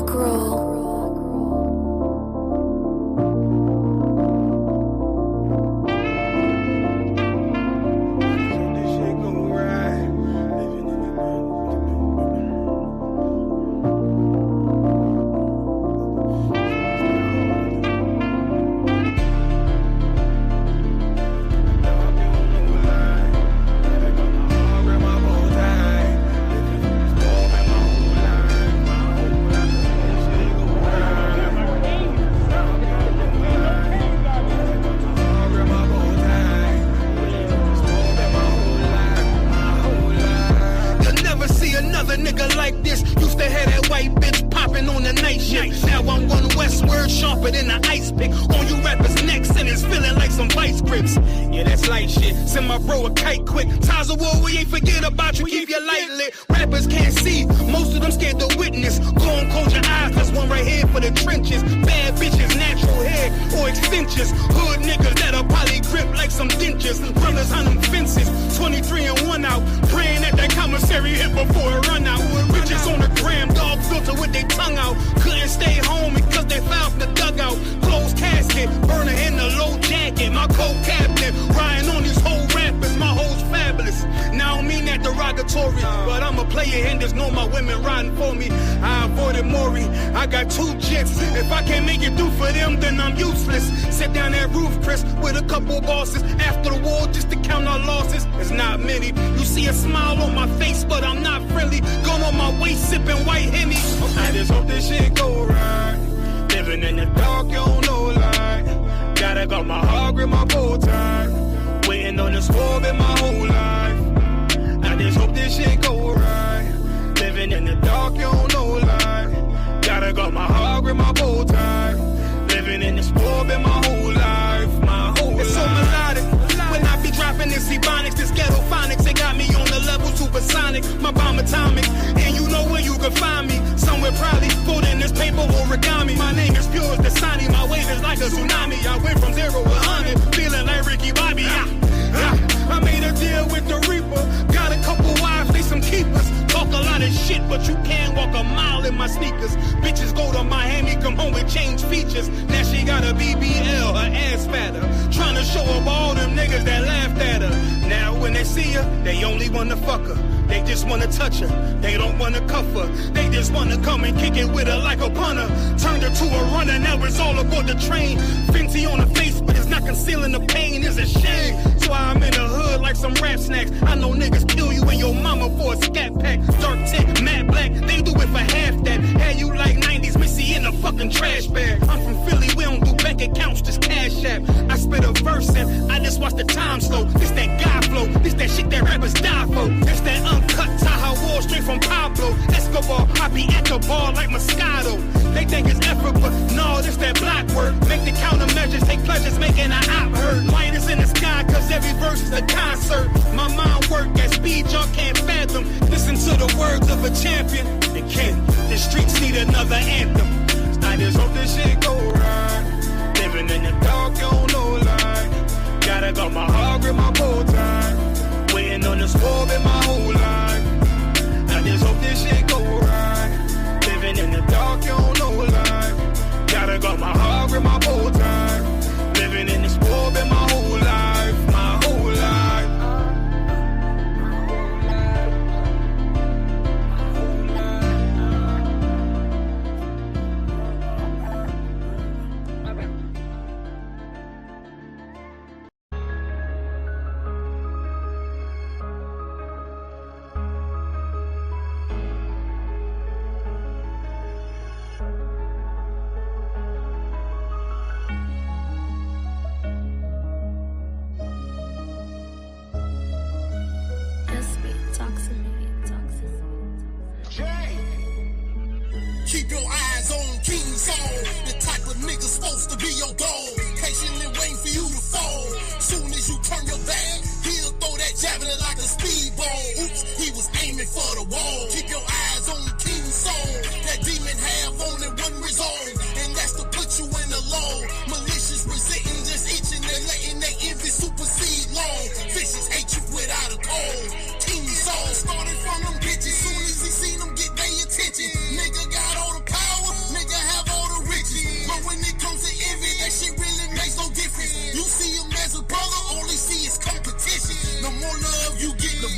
rock roll. But I'm a player and there's no more women riding for me. I avoided Maury, I got 2 jets. If I can't make it through for them, then I'm useless. Sit down that roof, Chris, with a couple bosses. After the war, just to count our losses. It's not many. You see a smile on my face, but I'm not friendly. Gun on my waist, sipping white Henny. I just hope this shit go right. Living in the dark, you don't know light. Gotta got my heart grip, my bow tie. Waiting on this war in my whole life. I just hope this shit go right. Living in the dark, you don't know light. Gotta got my heart with my bow tie. Living in this war in my whole life, my whole life. It's so melodic. When I be dropping this Ebonics, this ghetto phonics, they got me on the level supersonic. My bomb atomic, and you know where you can find me. Somewhere probably folding this paper origami. My name is pure as the Dasani, my wave is like a tsunami. I went from 0 to 100, feeling like Ricky Bobby. I made a deal with the Reaper. Got a couple wives, they some keepers. Talk a lot of shit, but you can't walk a mile in my sneakers. Bitches go to Miami, come home with change features. Now she got a BBL, her ass fatter. Trying to show up all them niggas that laughed at her. Now when they see her, they only wanna fuck her. They just wanna touch her, they don't wanna cuff her. They just wanna come and kick it with her like a punter. Turned her to a runner, now it's all aboard the train. Fenty on her face, but it's not concealing the pain, it's a shame. So I'm in the hood like some rap snacks. I know niggas kill you and your mama for a scat pack. Dark tint, matte black, they do it for half that. Had you like 90s Missy in a fucking trash bag. I'm from Philly, we don't do bank accounts, just cash app. I spit a verse and I just watch the time slow. This that guy flow, this that shit that rappers die for. This that uncut Taha Wall straight from Pablo Escobar. I be at the bar like Moscato. They think it's effort, but no, this that black work. Make the countermeasures, take pleasures, making an op hurt. Lighters in the sky, cause every verse is a concert. My mind work at speed y'all can't fathom. Listen to the words of a champion. They can't, the streets need another anthem. I just hope this shit go right. Living in the dark, you don't know light. Gotta got my heart with my bow tie. Waiting on this war in my whole life. I just hope this shit go right. Living in the dark, you don't know light. Gotta got my heart with my bow tie. Living in this war in my whole life, my whole life. Keep your eyes on King Soul, the type of nigga supposed to be your dog. Patiently waiting for you to fall. Soon as you turn your back, he'll throw that javelin like a speedball. Oops, he was aiming for the wall. Keep your eyes on King Soul. That demon have only one resolve, and that's to put you in the law. Malicious resenting, just itching and letting that envy supersede law. Vicious hate you without a call. King Soul started from them bitches. Soon as he seen them get their attention, nigga got all the power.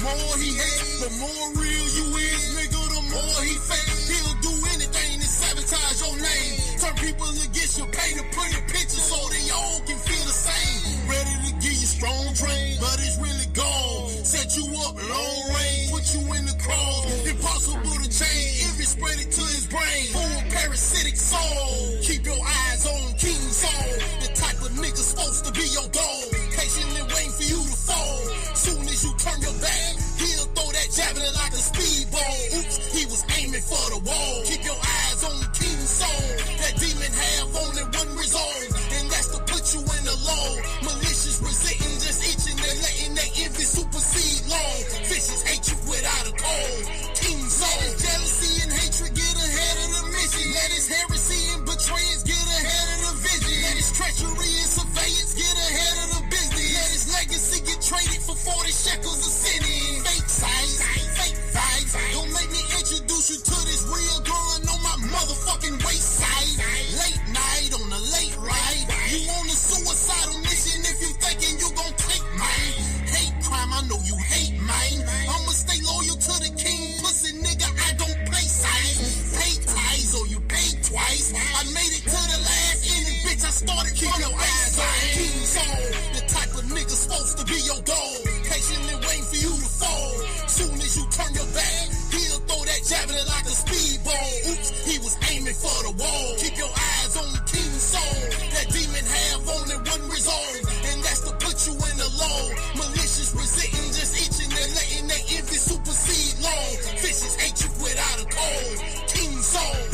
more he hate. The more real you is, nigga, the more he fake. He'll do anything to sabotage your name. Turn people against you, paint a pretty picture so they all can feel the same. Ready to give you strong drain, but it's really gone. Set you up long range, put you in the cross. Impossible to change if you spread it to his brain. Full parasitic soul. Keep your eyes on King Soul. The type of nigga supposed to be your dog. Patiently waiting for you to fall. Soon as you turn your back, he'll throw that javelin like a speedball. Oops, he was aiming for the wall. Keep your eyes on King Soul. That demon have only one resolve, and that's to put you in the law. Malicious resenting, just itching and letting that envy supersede law. Vicious hate you without a cause. King Soul. Jealousy and hatred get ahead of the mission. Let his heresy and betrayals get ahead of the vision. Let his treachery and surveillance get ahead of the business. Let his legacy get traded for 40 shekels a city. Fake size, fake vibes. Don't make me introduce you to this real gun on my motherfucking wayside. Late night on a late ride. You on a suicidal mission if you thinking you gon' take mine. Hate crime, I know you hate mine. I'ma stay loyal to the king, pussy nigga, I don't play sides. Pay ties or you pay twice. I made it to the last ending, bitch, I started from the backside. King Soul, the type of nigga supposed to be your dog. Patiently waiting for you to fall. Soon as you turn your back, he'll throw that javelin like a speedball. Oops, he was aiming for the wall. Keep your eyes on King Soul. That demon have only one resolve, and that's to put you in the law. Malicious resenting, just itching and letting that envy supersede law. Vicious hate you without a cause. King Soul.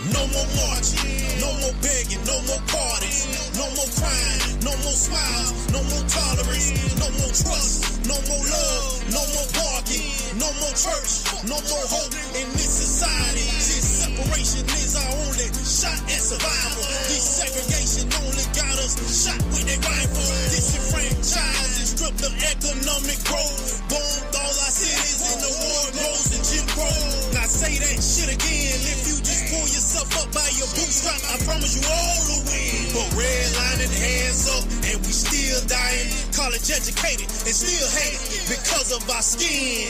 No more marching, no more begging, no more parties, no more crying, no more smiles, no more tolerance, no more trust, no more love, no more barking, no more church, no more hope in this society. This separation is our only shot at survival. Desegregation only got us shot with a rifle. Disenfranchised and stripped of economic growth. Bombed all our cities in the war grows and Jim Crow. Now say that shit again if you just pull yourself up by your bootstrap. I promise you all will win. But redlining, hands up, and we still dying. College educated and still hated because of our skin.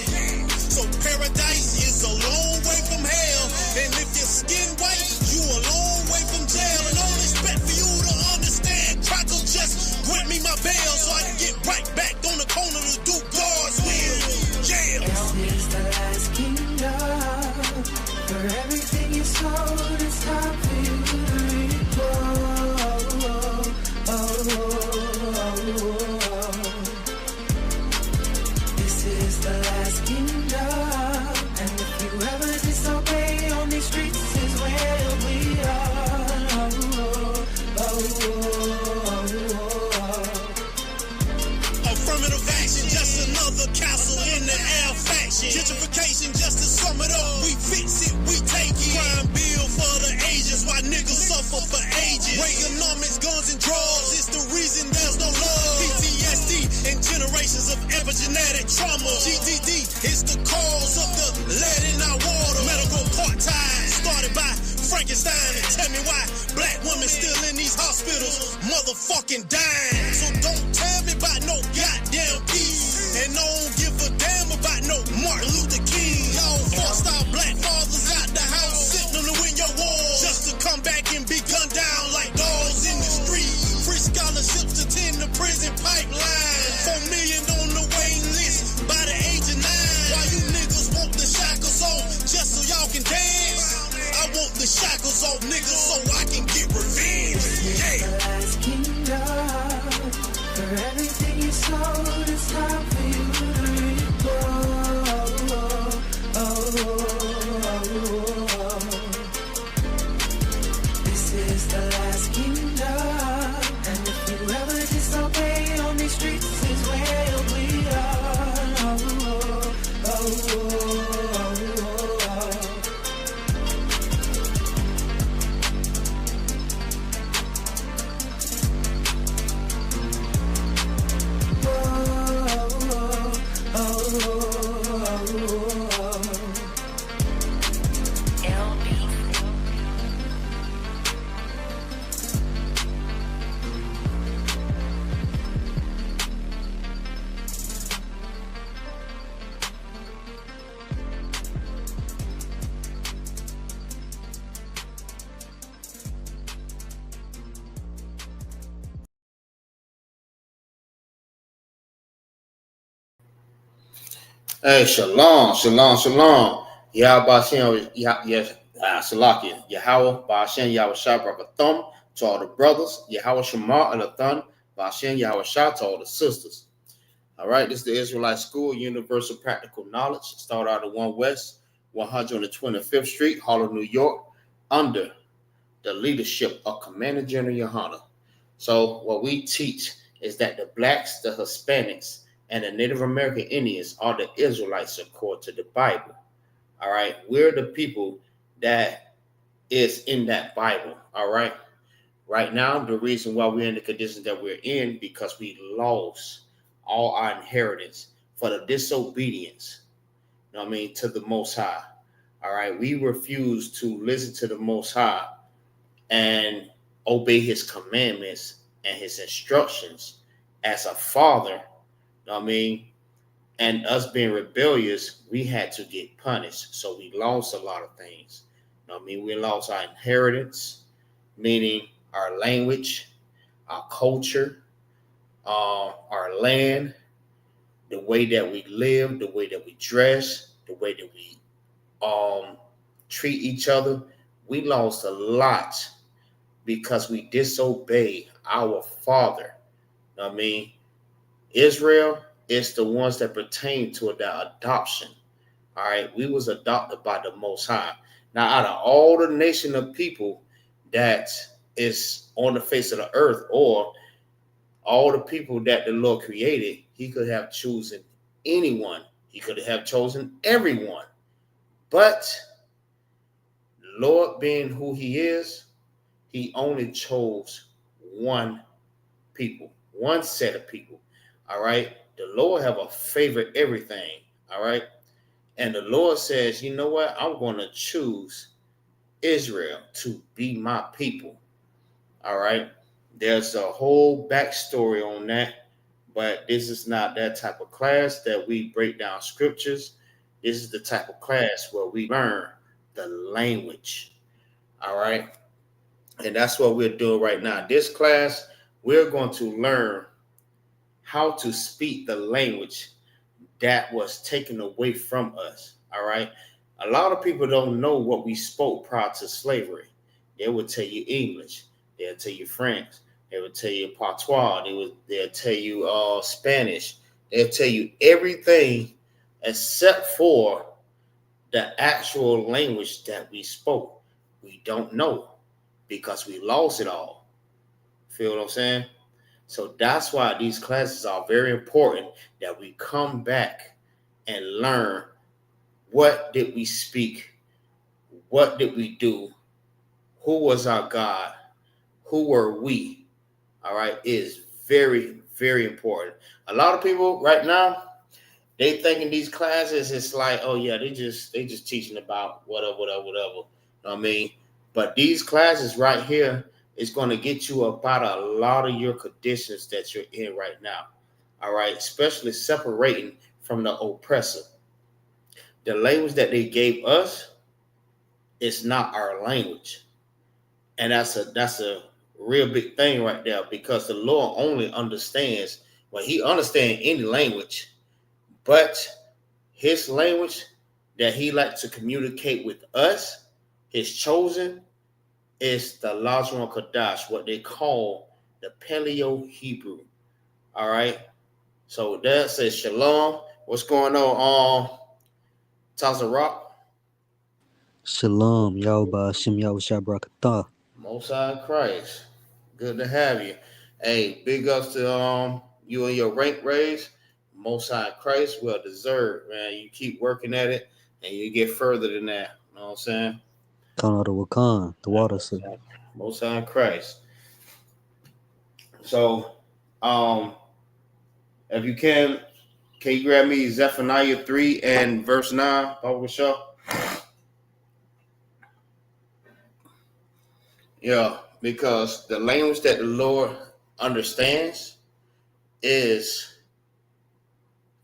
So paradise is a long way from hell. And if your skin white, you a long way from jail. And all expect for you to understand. Crackle, just grant me my bail so I can get right back on the corner to do God's will. Yeah. Hell is the last kingdom. For everything you sold, it's time for you to reap. This is the last kingdom. And if you ever disobey on these streets is where we are. Affirmative action, just another castle in the air faction. Gentrification, just to sum it up, we fix it, we take it. Crime bill for the ages, why niggas suffer for ages. Reaganomics, guns and drugs, it's the reason there's no love. PTSD and generations of epigenetic trauma. GTD is the cause of the lead in our water. Medical part-time, started by Frankenstein. And tell me why black women still in these hospitals motherfucking dying. So don't tell me about no goddamn peace. And don't give a damn about no Martin Luther King. Y'all forced our black fathers out the house, sitting on the window wall, just to come back and be gunned down like dogs in the street. Free scholarships to tend the prison pipeline. 4 million on the waiting list by the age of 9. Why you niggas want the shackles off just so y'all can dance? I want the shackles off niggas so I can get revenge. Yeah. The last kingdom. For everything you sold, it's time for you to reap. is the last kingdom. And if you ever disobey on these streets is where we are. Oh, oh, oh, Hey, shalom, shalom, shalom. Yahweh Bashem, Salakia. Yahweh Bashem, Yahweh Shabbat to all the brothers. Yahweh Shema Alathan, Bashem, Yahweh Shah to all the sisters. All right, this is the Israelite School, Universal Practical Knowledge. Start out at 1 West, 125th Street, Harlem, New York, under the leadership of Commander General YAHANNA. So what we teach is that the blacks, the Hispanics, and the Native American Indians are the Israelites according to the Bible. All right, we're the people that is in that Bible. All right, right now the reason why we're in the conditions that we're in because we lost all our inheritance for the disobedience. You know what I mean, to the Most High. All right, we refuse to listen to the Most High and obey His commandments and His instructions as a father. I mean, and us being rebellious, we had to get punished. So we lost a lot of things. I mean, we lost our inheritance, meaning our language, our culture, our land, the way that we live, the way that we dress, the way that we treat each other. We lost a lot because we disobeyed our Father. I mean, Israel is the ones that pertain to the adoption. All right, we was adopted by the Most High. Now, out of all the nation of people that is on the face of the earth, or all the people that the Lord created, He could have chosen anyone. He could have chosen everyone. But Lord, being who He is, He only chose one people, one set of people. All right. The Lord have a favorite everything. All right. And the Lord says, you know what? I'm going to choose Israel to be my people. All right. There's a whole backstory on that, but this is not that type of class that we break down scriptures. This is the type of class where we learn the language. All right. And that's what we're doing right now. This class, we're going to learn how to speak the language that was taken away from us. All right. A lot of people don't know what we spoke prior to slavery. They would tell you English. They'll tell you French. They would tell you patois. They'll tell you Spanish. They'll tell you everything except for the actual language that we spoke. We don't know because we lost it all. Feel what I'm saying? So that's why these classes are very important, that we come back and learn what did we speak, what did we do, who was our God, who were we. All right, it is very, very important. A lot of people right now, they thinking these classes, it's like, oh yeah, they just teaching about whatever. You know what I mean? But these classes right here is going to get you about a lot of your conditions that you're in right now. All right, especially separating from the oppressor. The language that they gave us is not our language. And that's a real big thing right there, because the Lord only understands when He understands any language, but His language that He likes to communicate with us, His chosen, is the Lashawan Qadash, what they call the Paleo Hebrew. All right. So that says shalom. What's going on? Taza Rock. Shalom, Yahweh Shem Yahweh Shabrakatah. Most High Christ. Good to have you. Hey, big ups to you and your rank raise. Most High Christ, well deserved, man. You keep working at it and you get further than that. You know what I'm saying? Khan the Wakan, the water sign. Most High Christ. So, if you can you grab me Zephaniah 3 and verse 9, Baba Shaw? Yeah, because the language that the Lord understands is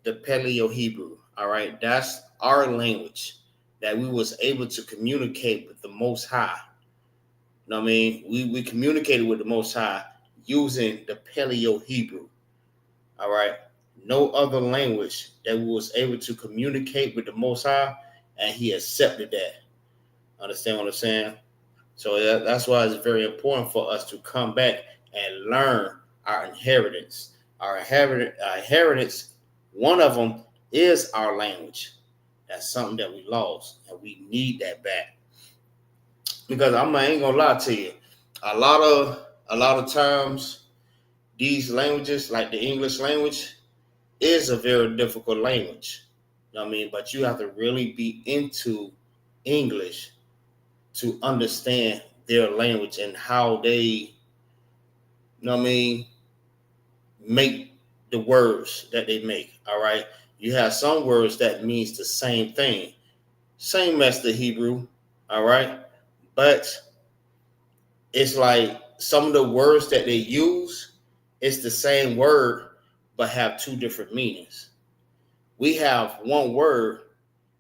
the Paleo Hebrew. All right, that's our language that we was able to communicate with the Most High. You know what I mean? We communicated with the Most High using the Paleo Hebrew. All right, no other language that we was able to communicate with the Most High, and He accepted that. Understand what I'm saying? So that's why it's very important for us to come back and learn our inheritance. Our inheritance, one of them is our language. That's something that we lost, and we need that back. Because I ain't gonna lie to you, a lot of times these languages, like the English language, is a very difficult language. You know what I mean? But you have to really be into English to understand their language and how they, you know what I mean, make the words that they make. All right. You have some words that means the same thing, same as the Hebrew. All right. But it's like some of the words that they use, it's the same word, but have two different meanings. We have one word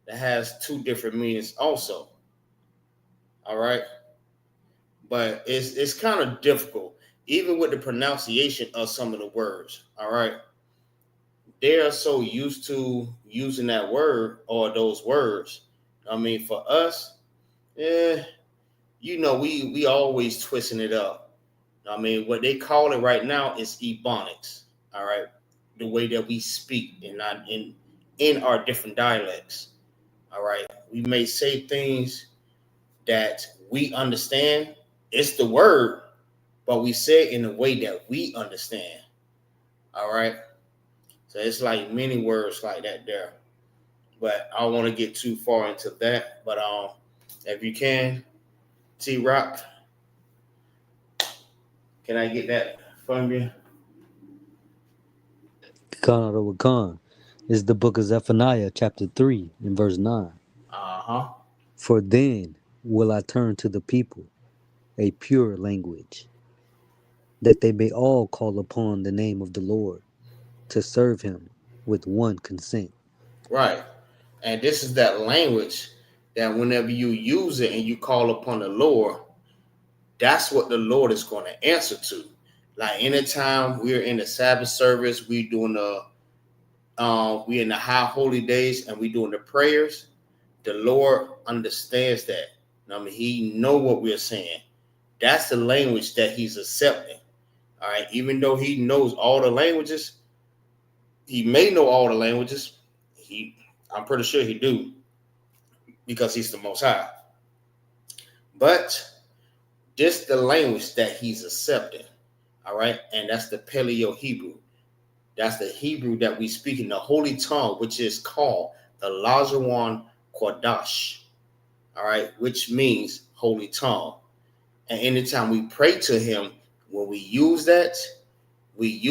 that has two different meanings also. All right. But it's kind of difficult, even with the pronunciation of some of the words. All right. They are so used to using that word or those words. I mean, for us, we always twisting it up. I mean, what they call it right now is ebonics. All right. The way that we speak and not in our different dialects. All right. We may say things that we understand. It's the word, but we say it in a way that we understand. All right. So it's like many words like that there. But I don't want to get too far into that. But if you can, T-Rock, can I get that from you? Khan the Wakan is the book of Zephaniah, chapter 3, and verse 9. Uh-huh. For then will I turn to the people a pure language, that they may all call upon the name of the Lord, to serve him with one consent. Right. And this is that language that whenever you use it and you call upon the Lord, that's what the Lord is going to answer to. Like anytime we're in the Sabbath service, we in the high holy days and we doing the prayers, the Lord understands that. I mean, He know what we're saying. That's the language that He's accepting. All right. Even though He knows all the languages, He may know all the languages. I'm pretty sure He do, because He's the Most High. But this the language that He's accepting. All right. And that's the Paleo Hebrew. That's the Hebrew that we speak in the holy tongue, which is called the Lashawan Qadash. All right. Which means holy tongue. And anytime we pray to Him, when we use that He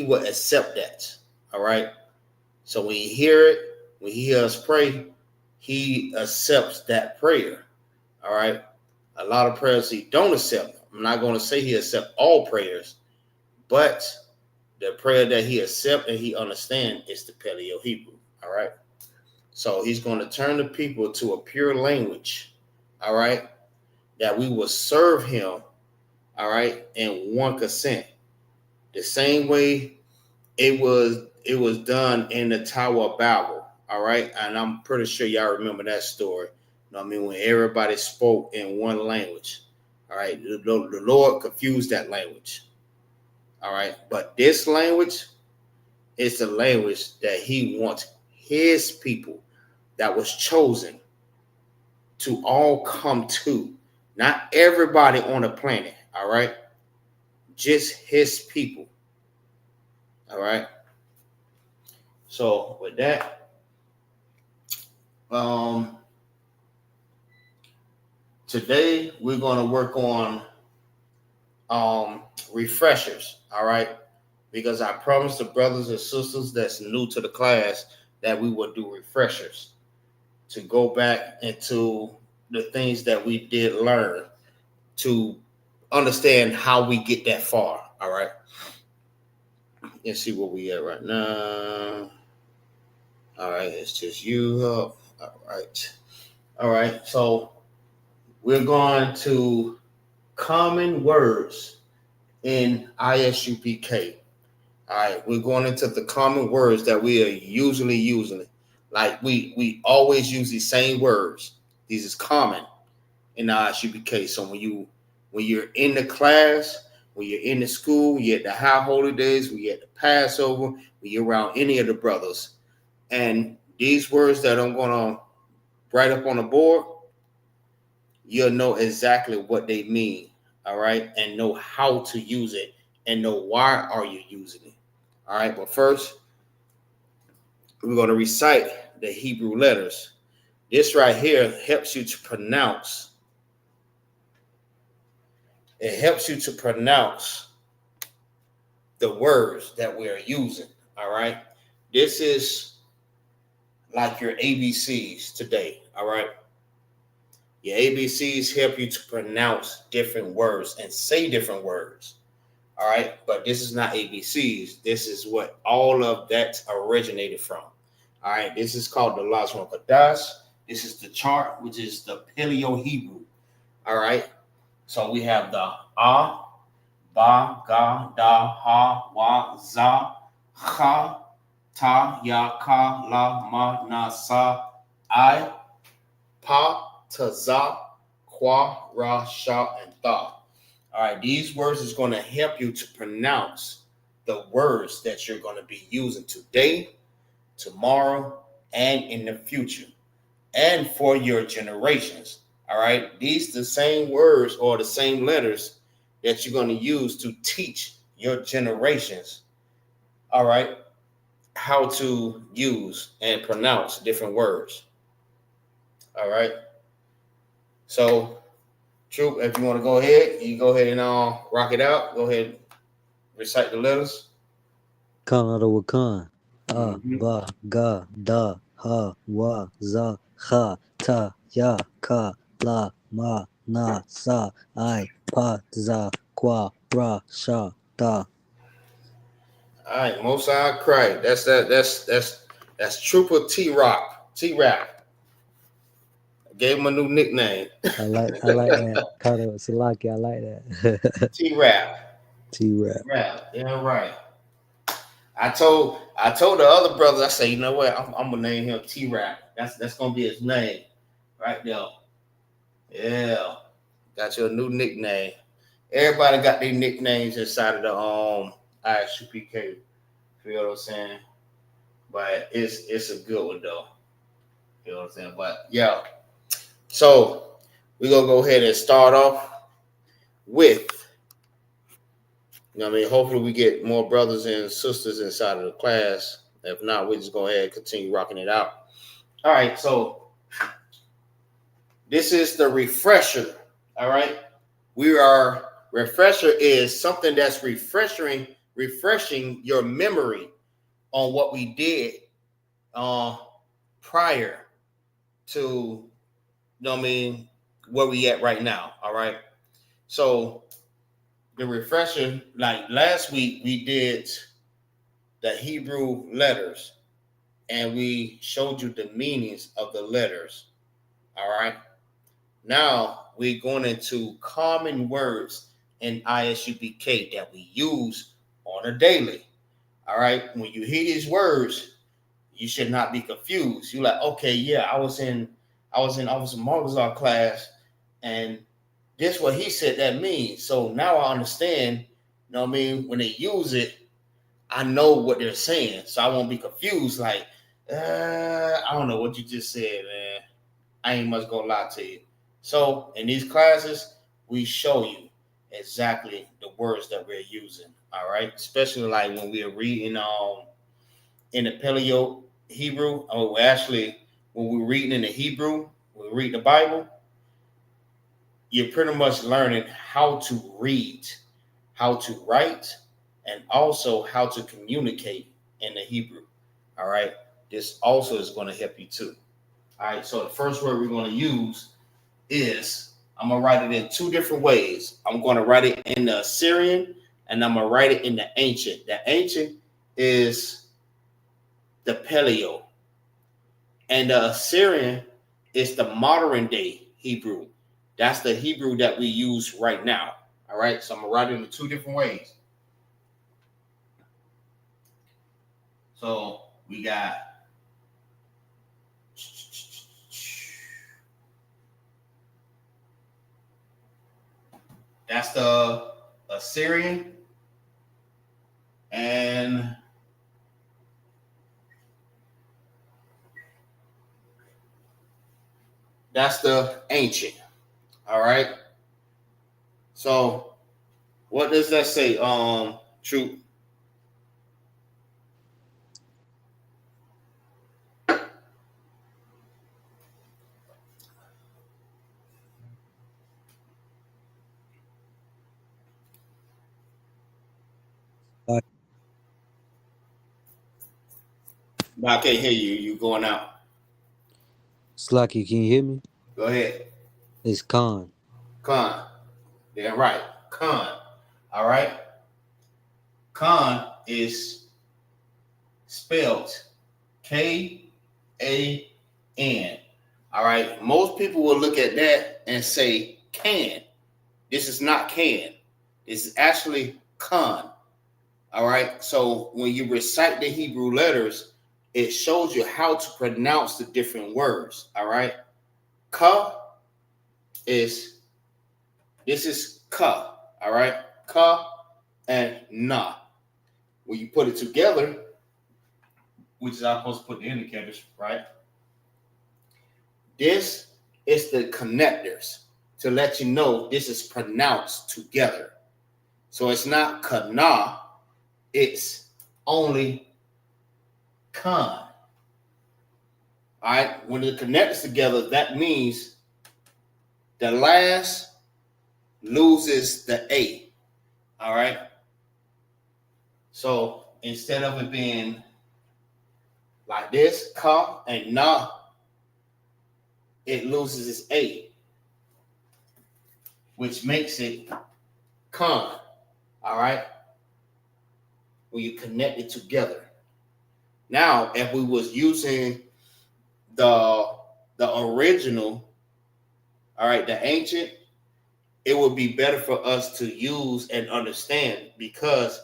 will accept that. All right. So when you hear it, when He hears us pray, He accepts that prayer. All right. A lot of prayers He don't accept. I'm not going to say He accepts all prayers, but the prayer that He accepts and He understands is the Paleo Hebrew. All right. So He's going to turn the people to a pure language. All right. That we will serve Him. All right. In one consent. The same way it was done in the Tower of Babel. All right. And I'm pretty sure y'all remember that story. You know what I mean? When everybody spoke in one language. All right. The Lord confused that language. All right. But this language is the language that He wants His people that was chosen. to all come to. Not everybody on the planet, all right? Just his people. All right. So with that, today we're going to work on refreshers, all right? Because I promised the brothers and sisters that's new to the class that we will do refreshers to go back into the things that we did learn to understand how we get that far, all right? Let's see where we at right now. All right, it's just you. All right. So we're going to common words in ISUPK. All right, we're going into the common words that we are usually using. Like we always use these same words. These is common in ISUPK. So when you're in the class, when you're in the school, you're at the high holy days, when you're at the Passover, when you're around any of the brothers, and these words that I'm going to write up on the board, you'll know exactly what they mean, all right, and know how to use it and know why are you using it, all right. But first, we're going to recite the Hebrew letters. This right here helps you to pronounce. It helps you to pronounce the words that we are using, all right. This is like your ABCs today, all right? Your ABCs help you to pronounce different words and say different words, all right? But this is not ABCs. This is what all of that originated from, all right? This is called the Lashawan Qadash. This is the chart, which is the Paleo Hebrew, all right? So we have the A, Ba, Ga, Da, Ha, Wa, Za, Ha, Ta, Ya, Ka, La, Ma, Na, Sa, I, Pa, Ta, Za, Kwa, Ra, Sha, and Tha. All right, these words is going to help you to pronounce the words that you're going to be using today, tomorrow, and in the future, and for your generations. All right, these the same words or the same letters that you're going to use to teach your generations. All right, how to use and pronounce different words. All right. So, Troop, if you want to go ahead, you go ahead and rock it out. Go ahead and recite the letters. Khan Khan. Ba, Ga, Da, Ha, Wa, Za, Ha, Ta, Ya, Ka, La, Ma, Na, Sa, I, Pa, Za, Kwa, Ra, Sha, Ta. All right, Mosai Cry. That's Trooper T-Rock. T-Rap. Gave him a new nickname. I like that. Kato Salaki, I like that. T-Rap. T-Rap. Yeah, right. I told the other brother, I said, you know what? I'm gonna name him T-Rap. That's gonna be his name, right there. Yeah, got you a new nickname. Everybody got their nicknames inside of the ISUPK. Feel what I'm saying? But it's a good one though. You know what I'm saying? But yeah. So we're gonna go ahead and start off with, you know what I mean? Hopefully we get more brothers and sisters inside of the class. If not, we just go ahead and continue rocking it out. All right, so this is the refresher. All right. Refresher is something that's refreshing your memory on what we did prior to, you know what I mean, where we at right now. All right. So the refresher, like last week, we did the Hebrew letters and we showed you the meanings of the letters. All right. Now we're going into common words in ISUPK that we use on a daily. All right. When you hear these words, you should not be confused. You're like, okay, yeah, I was in MAGAZAR class, and this what he said that means. So now I understand, you know what I mean? When they use it, I know what they're saying. So I won't be confused. Like, I don't know what you just said, man. I ain't much gonna lie to you. So in these classes, we show you exactly the words that we're using. All right, especially like when we're reading in the Paleo Hebrew, or actually when we're reading in the Hebrew, when we read the Bible, you're pretty much learning how to read, how to write, and also how to communicate in the Hebrew. All right, this also is going to help you too. All right, so the first word we're going to use is, I'm going to write it in two different ways. I'm going to write it in the Assyrian, and I'm going to write it in the ancient. The ancient is the Paleo, and the Assyrian is the modern day Hebrew. That's the Hebrew that we use right now. All right, so I'm going to write it in two different ways. So we got that's the Assyrian, and that's the ancient. All right. So what does that say? True. I can't hear you. You going out. Slacky, can you hear me? Go ahead. It's Khan. Khan. Yeah, right. Khan. All right. Khan is spelled K-A-N. All right. Most people will look at that and say can. This is not can. This is actually Khan. All right. So when you recite the Hebrew letters, it shows you how to pronounce the different words. All right. Ka is, this is ka. All right. Ka and na. When you put it together, which is I'm supposed to put the indicators, right? This is the connectors to let you know this is pronounced together. So it's not kana, it's only kan. All right, when it connects together, that means the last loses the A. All right. So instead of it being like this, ka and na, it loses its A, which makes it kan. All right. When you connect it together. Now, if we was using the original, all right, the ancient, it would be better for us to use and understand because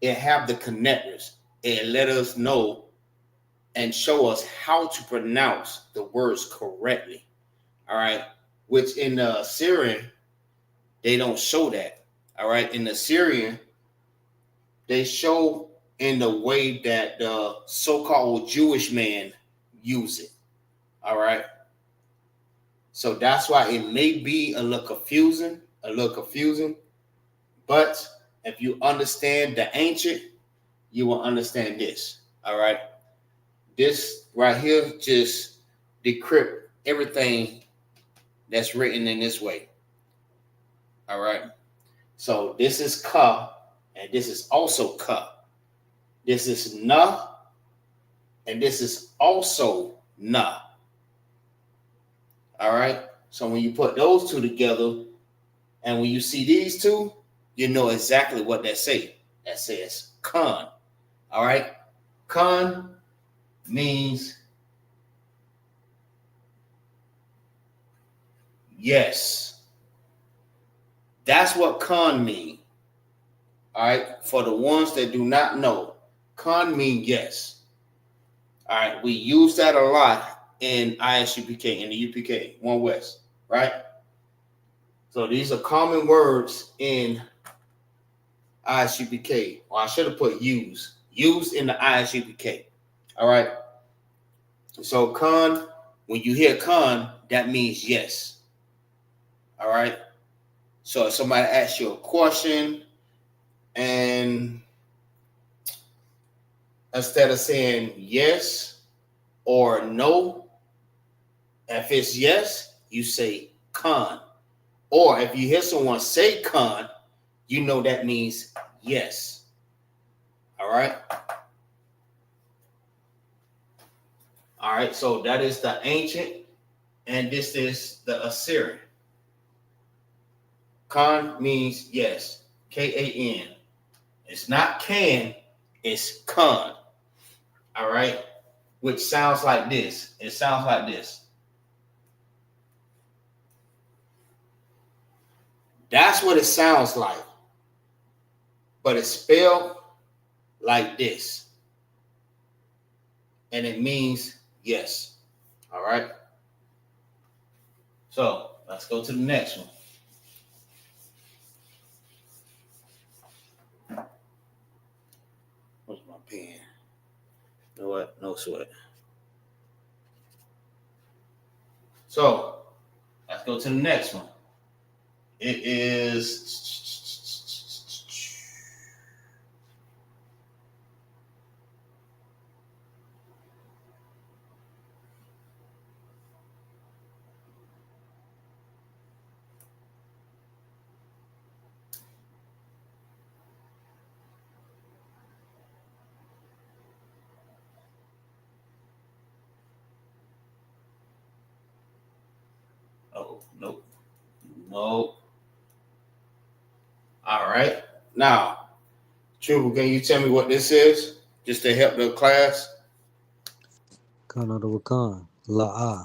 it have the connectors. It let us know and show us how to pronounce the words correctly. All right, which in the Syrian, they don't show that. All right, in the Syrian, they show in the way that the so-called Jewish man use it. All right. So that's why it may be a little confusing, but if you understand the ancient, you will understand this. All right. This right here just decrypt everything that's written in this way. All right. So this is ka, and this is also ka. This is na, and this is also na. All right. So when you put those two together, and when you see these two, you know exactly what that say. That says kan. All right. Kan means yes. That's what kan mean. All right. For the ones that do not know, kan mean yes. All right. We use that a lot in ISUPK, in the UPK, One West, right? So these are common words in ISUPK, or I should have put used in the ISUPK. All right. So kan when you hear con, that means yes. All right. So if somebody asks you a question, and instead of saying yes or no, if it's yes, you say con. Or if you hear someone say con, you know that means yes. All right. All right. So that is the ancient, and this is the Assyrian. Con means yes. K-A-N. It's not can, it's con. All right. Which sounds like this. It sounds like this. That's what it sounds like. But it's spelled like this. And it means yes. All right. So let's go to the next one. Where's my pen? You know what? No sweat. So let's go to the next one. It is nope. All right. Now, True, can you tell me what this is? Just to help the class. Khan of the Wakan, La'ah.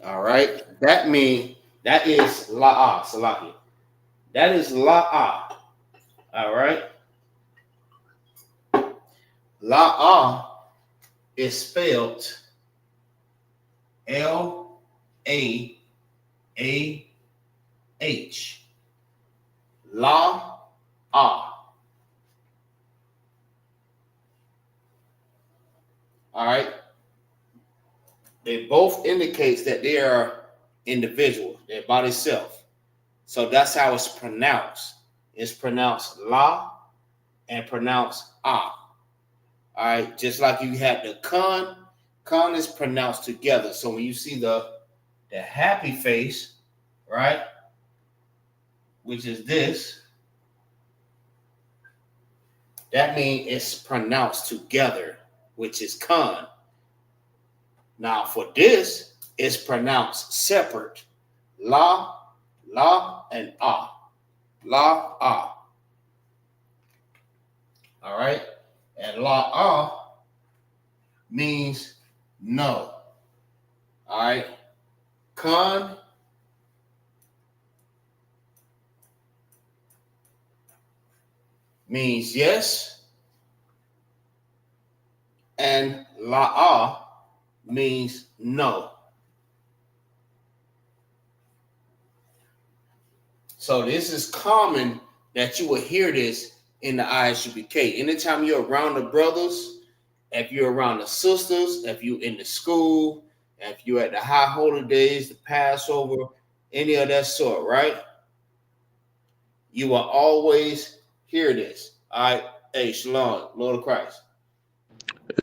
All right. That is La'ah, Salahi. That is La'ah. All right. La'ah is spelled L-A-A-H. La'ah. All right. They both indicates that they are individual. They're by themselves. So that's how it's pronounced. It's pronounced la and pronounced ah. All right. Just like you have the con is pronounced together. So when you see the happy face, right, which is this, that means it's pronounced together, which is con. Now for this, it's pronounced separate. La, and ah. La, ah. All right. And la, ah means no. All right. Con means yes. And la, ah means no. So this is common that you will hear this in the Isupk. Anytime you're around the brothers, if you're around the sisters, if you're in the school, if you're at the high holidays, the Passover, any of that sort, right? You will always hear this. All right. Hey, Shalom, Lord of Christ.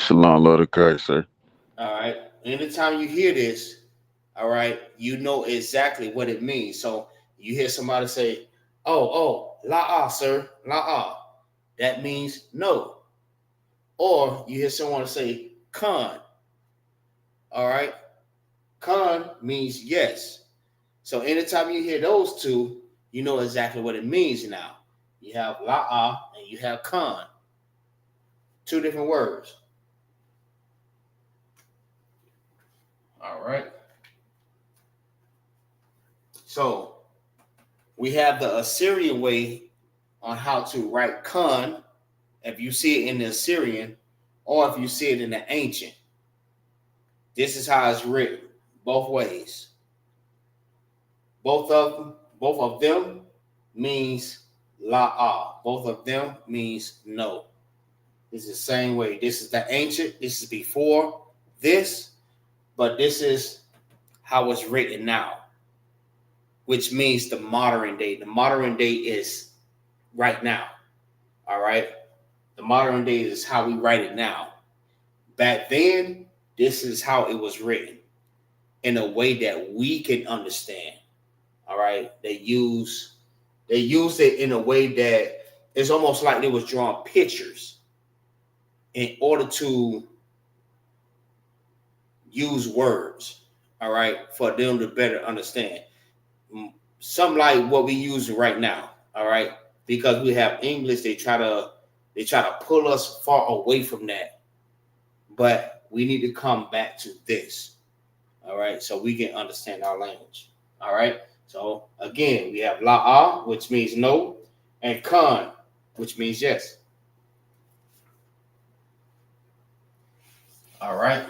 Shalom, Lord of Christ, sir. All right. Anytime you hear this, all right, you know exactly what it means. So you hear somebody say, oh, la'ah, sir, la'ah. That means no. Or you hear someone say con. All right. Con means yes. So anytime you hear those two, you know exactly what it means now. You have la'ah and you have con. Two different words. All right. So we have the Assyrian way on how to write con, if you see it in the Assyrian, or if you see it in the ancient. This is how it's written, both ways. Both of them means la'ah. Both of them means no. This is the same way. This is the ancient. This is before this, but this is how it's written now, which means the modern day. The modern day is right now. All right. The modern day is how we write it now. Back then, this is how it was written in a way that we can understand. All right. They used it in a way that it's almost like they was drawing pictures in order to use words. All right, for them to better understand. Something like what we use right now. All right, because we have English, they try to pull us far away from that. But we need to come back to this. All right, so we can understand our language. All right. So again, we have la'a, which means no, and kan, which means yes. All right.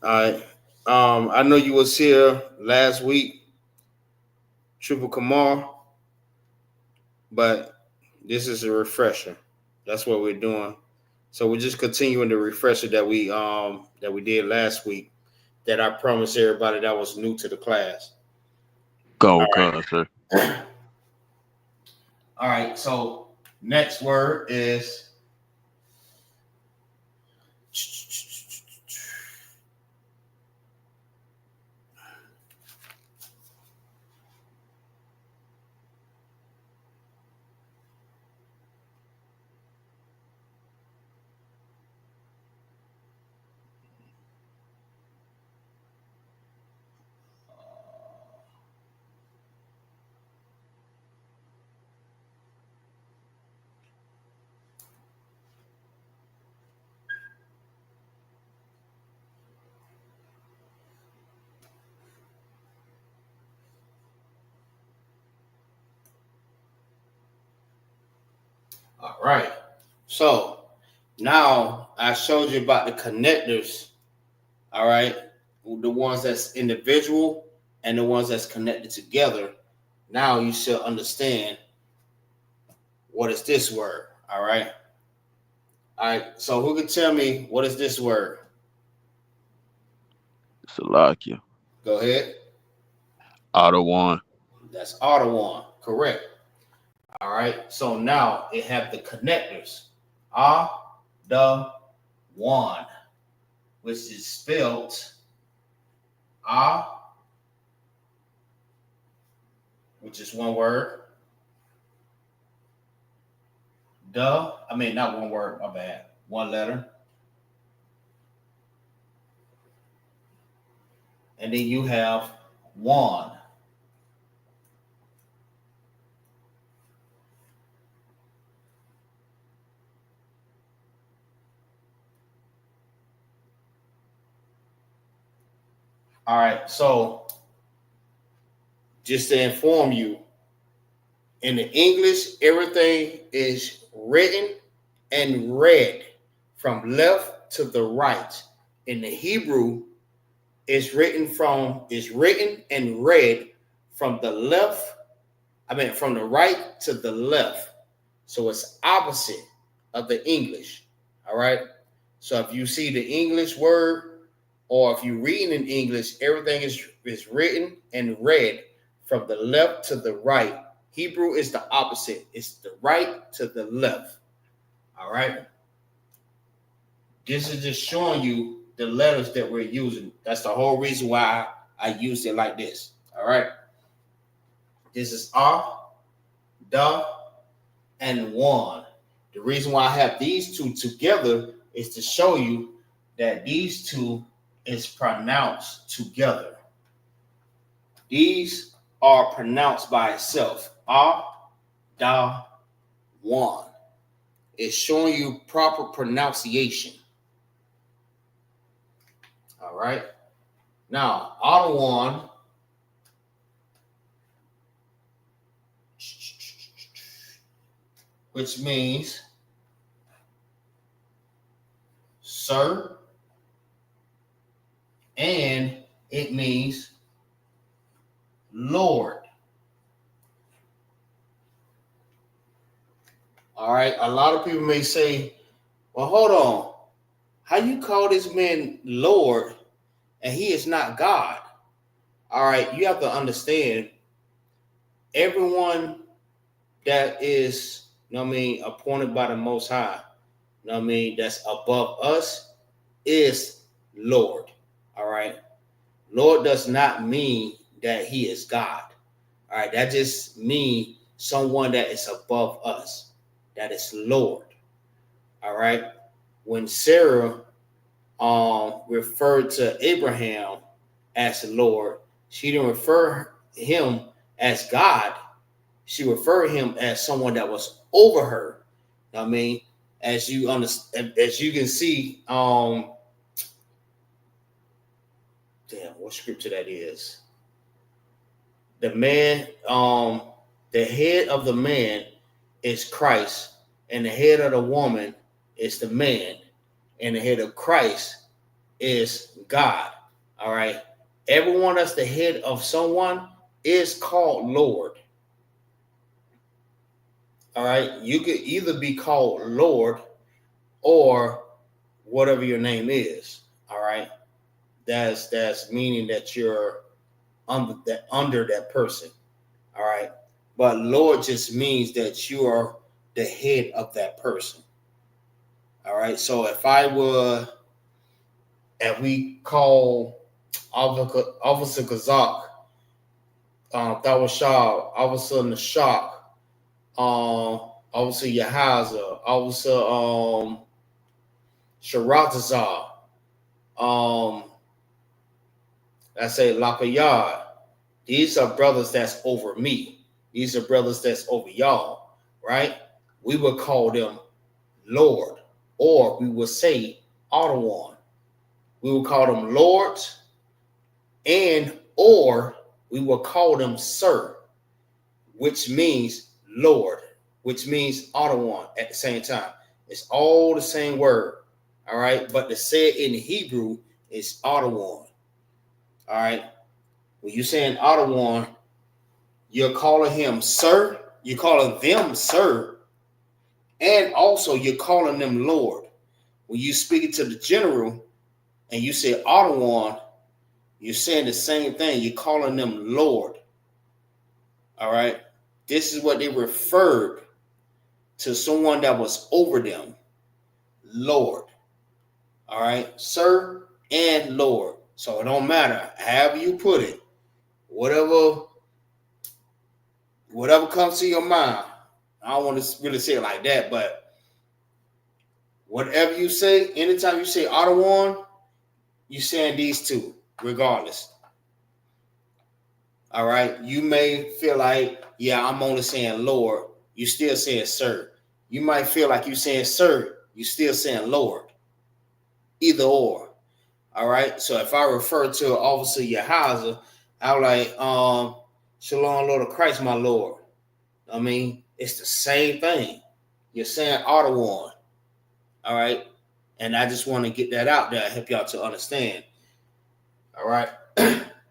All right. I know you was here last week, Triple Kamar, but this is a refresher. That's what we're doing. So we're just continuing the refresher that we did last week. That I promised everybody that was new to the class. Go, All right. sir. All right. So next word is. All right. So now I showed you about the connectors. All right. The ones that's individual and the ones that's connected together. Now you should understand what is this word. All right. All right. So who can tell me what is this word? Salakia. Go ahead. Ottawa. That's Ottawa. Correct. All right. So now it have the connectors. The one, which is spelled which is one word. Not one word, my bad. One letter. And then you have one. All right, so just to inform you, in the English, everything is written and read from left to the right. In the Hebrew, it's written and read from the from the right to the left. So it's opposite of the English. All right. So if you see the English word, or if you read in English, everything is written and read from the left to the right. Hebrew is the opposite. It's the right to the left. All right. This is just showing you the letters that we're using. That's the whole reason why I used it like this. All right. This is the, and one. The reason why I have these two together is to show you that these two is pronounced together. These are pronounced by itself. Da, one. It's showing you proper pronunciation. All right. Now, Ottawa, which means sir, and it means Lord. All right. A lot of people may say, well, hold on. How you call this man Lord and he is not God? All right. You have to understand everyone that is, appointed by the Most High, that's above us is Lord. All right. Lord does not mean that he is God. All right. That just means someone that is above us. That is Lord. All right. When Sarah referred to Abraham as Lord, she didn't refer him as God. She referred him as someone that was over her. As you understand, as you can see, damn, what scripture that is? The man, the head of the man is Christ, and the head of the woman is the man, and the head of Christ is God. All right. Everyone that's the head of someone is called Lord. All right. You could either be called Lord or whatever your name is. All right. That's meaning that you're under that person. All right. But Lord just means that you are the head of that person. All right. So if we call Officer Kazak, Tawashab, Officer Nashak, Officer Yahaza, Officer Sharatazar, I say Lakayad. These are brothers that's over me. These are brothers that's over y'all, right? We would call them Lord, or we would say Ottawan. We would call them lords, or we will call them sir, which means Lord, which means Ottawan at the same time. It's all the same word, all right? But to say it in Hebrew is Ottawan, all right? When you're saying Ottawan, you're calling him sir, you're calling them sir, and also you're calling them Lord. When you speak it to the general and you say Ottawan, you're saying the same thing. You're calling them Lord. All right. This is what they referred to someone that was over them. Lord. All right. Sir and Lord. So it don't matter. However you put it. Whatever comes to your mind. I don't want to really say it like that, but whatever you say, anytime you say Ottawan, you're saying these two, regardless. All right. You may feel like, yeah, I'm only saying Lord. You still saying sir. You might feel like you saying sir. You still saying Lord. Either or. All right. So if I refer to Officer Yahaza, I'm like, Shalom, Lord of Christ, my Lord. I mean, it's the same thing. You're saying Ottawan. All right. And I just want to get that out there, help y'all to understand. All right.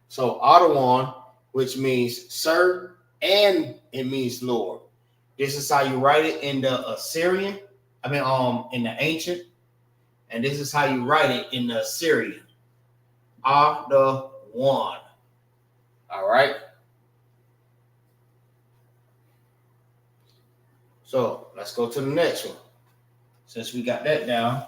So Ottawan, which means sir, and it means Lord. This is how you write it in the Assyrian, in the ancient, and this is how you write it in the Assyrian. Ottawan. All right. So let's go to the next one. Since we got that down,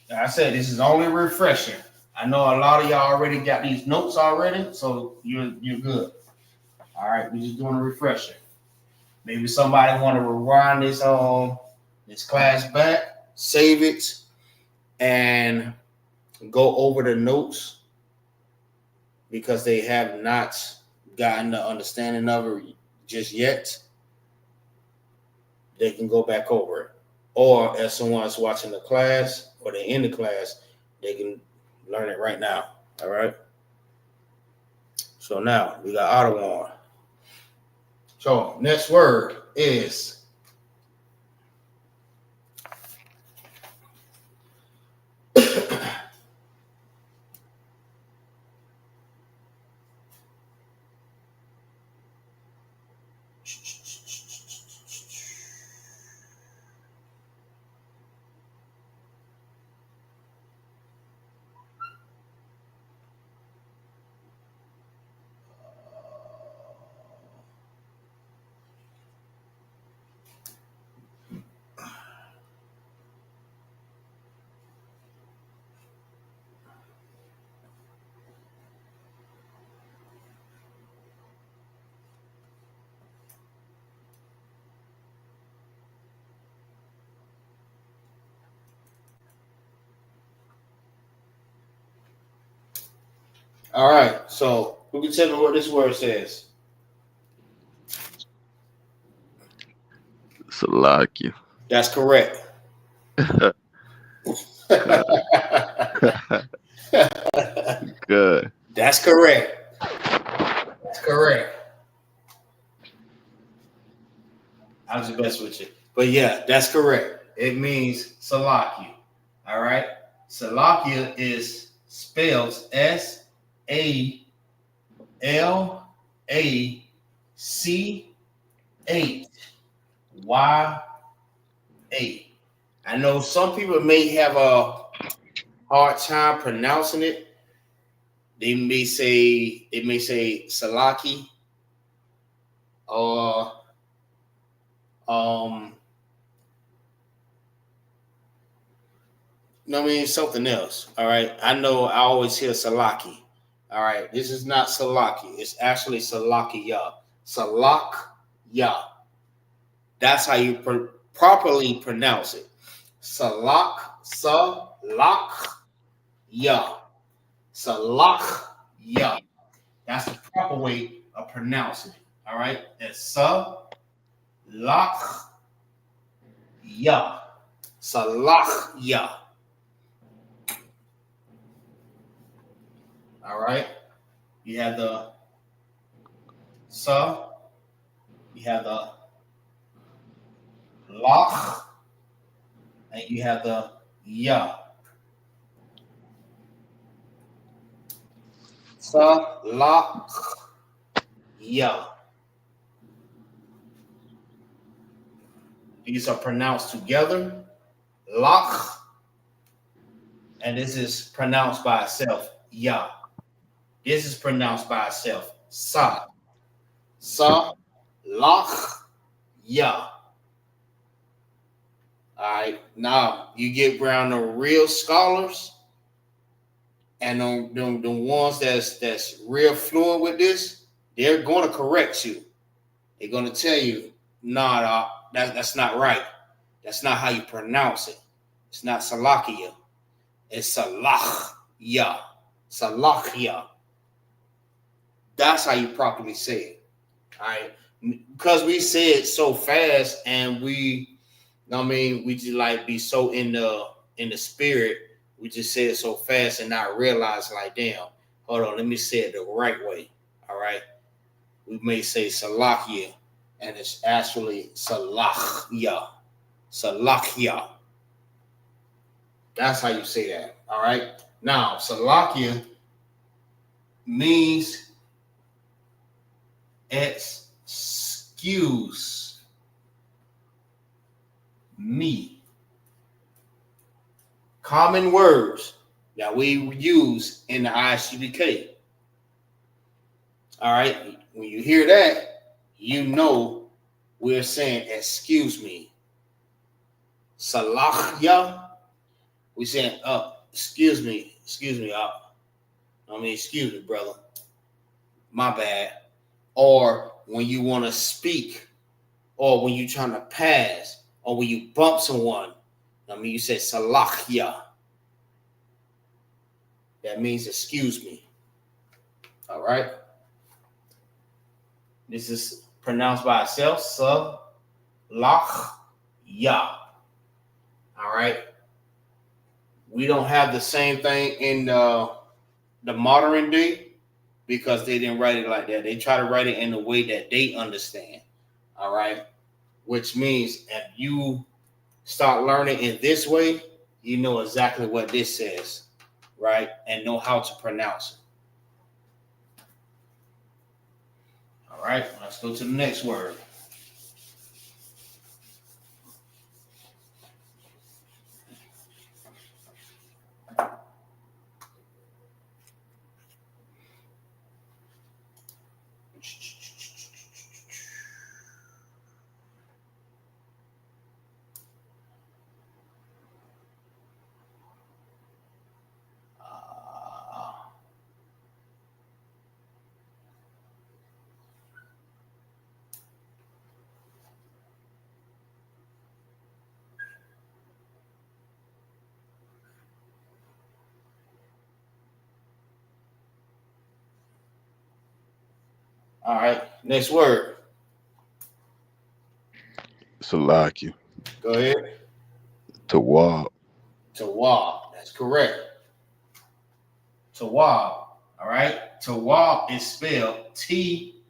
like I said, this is only refreshing. I know a lot of y'all already got these notes already, so you're good. All right, we're just doing a refresher. Maybe somebody want to rewind this class back, save it, and go over the notes because they have not gotten the understanding of it just yet. They can go back over it. Or if someone's watching the class or they're in the class, they can learn it right now. All right. So now we got Ottawan. So next word is All right. So who can tell me what this word says? Salakia. That's correct. Good. That's correct. That's correct. I was the best with you. But yeah, that's correct. It means Salakia. All right. Salakia is spells SALACHYA. I know some people may have a hard time pronouncing it. They may say Salaki or no, I mean something else. All right. I know I always hear Salaki. All right. This is not Salaki. It's actually Salakiya. Salakya. That's how you properly pronounce it. Salakya. Salakya. That's the proper way of pronouncing it. All right. It's Salakya. Salakya. All right. You have the sa, you have the lach, and you have the ya. Sa, lach, ya. These are pronounced together. Lach, and this is pronounced by itself. Ya. This is pronounced by itself. Sa. Sa, lach, ya. All right. Now you get around the real scholars and the ones that's real fluent with this, they're going to correct you. They're going to tell you, nah, that's not right. That's not how you pronounce it. It's not Salakia. It's Salachya. Salachya. That's how you properly say it. All right. Because we say it so fast and we just like be so in the spirit. We just say it so fast and not realize like, damn, hold on, let me say it the right way. All right. We may say Salakia and it's actually Salachya. Salachya. That's how you say that. All right. Now, Salakia means excuse me. Common words that we use in the ISUBK. All right. When you hear that, you know we're saying excuse me. Salachya. We saying excuse me, excuse me, excuse me, brother. My bad. Or when you want to speak, or when you're trying to pass, or when you bump someone, you say Salachya. That means excuse me. All right. This is pronounced by itself. Salachya. All right. We don't have the same thing in the modern day because they didn't write it like that. They try to write it in a way that they understand. All right. Which means if you start learning in this way, you know exactly what this says, right? And know how to pronounce it. All right. Let's go to the next word. All right. Next word. Salakia. Go ahead. Tawab. Tawab. That's correct. Tawab. All right. Tawab is spelled Tawab.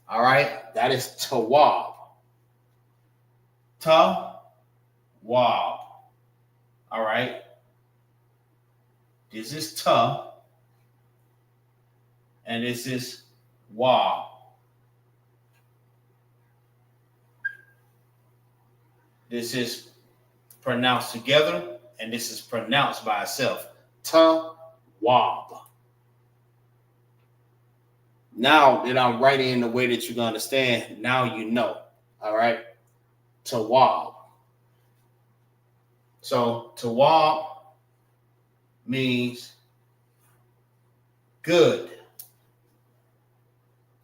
All right. That is Tawab. Tawab. All right. This is Ta. And this is Wab. This is pronounced together, and this is pronounced by itself. Ta-wab. Now that I'm writing in the way that you can understand, now you know. All right? Tawab. So tawab means good.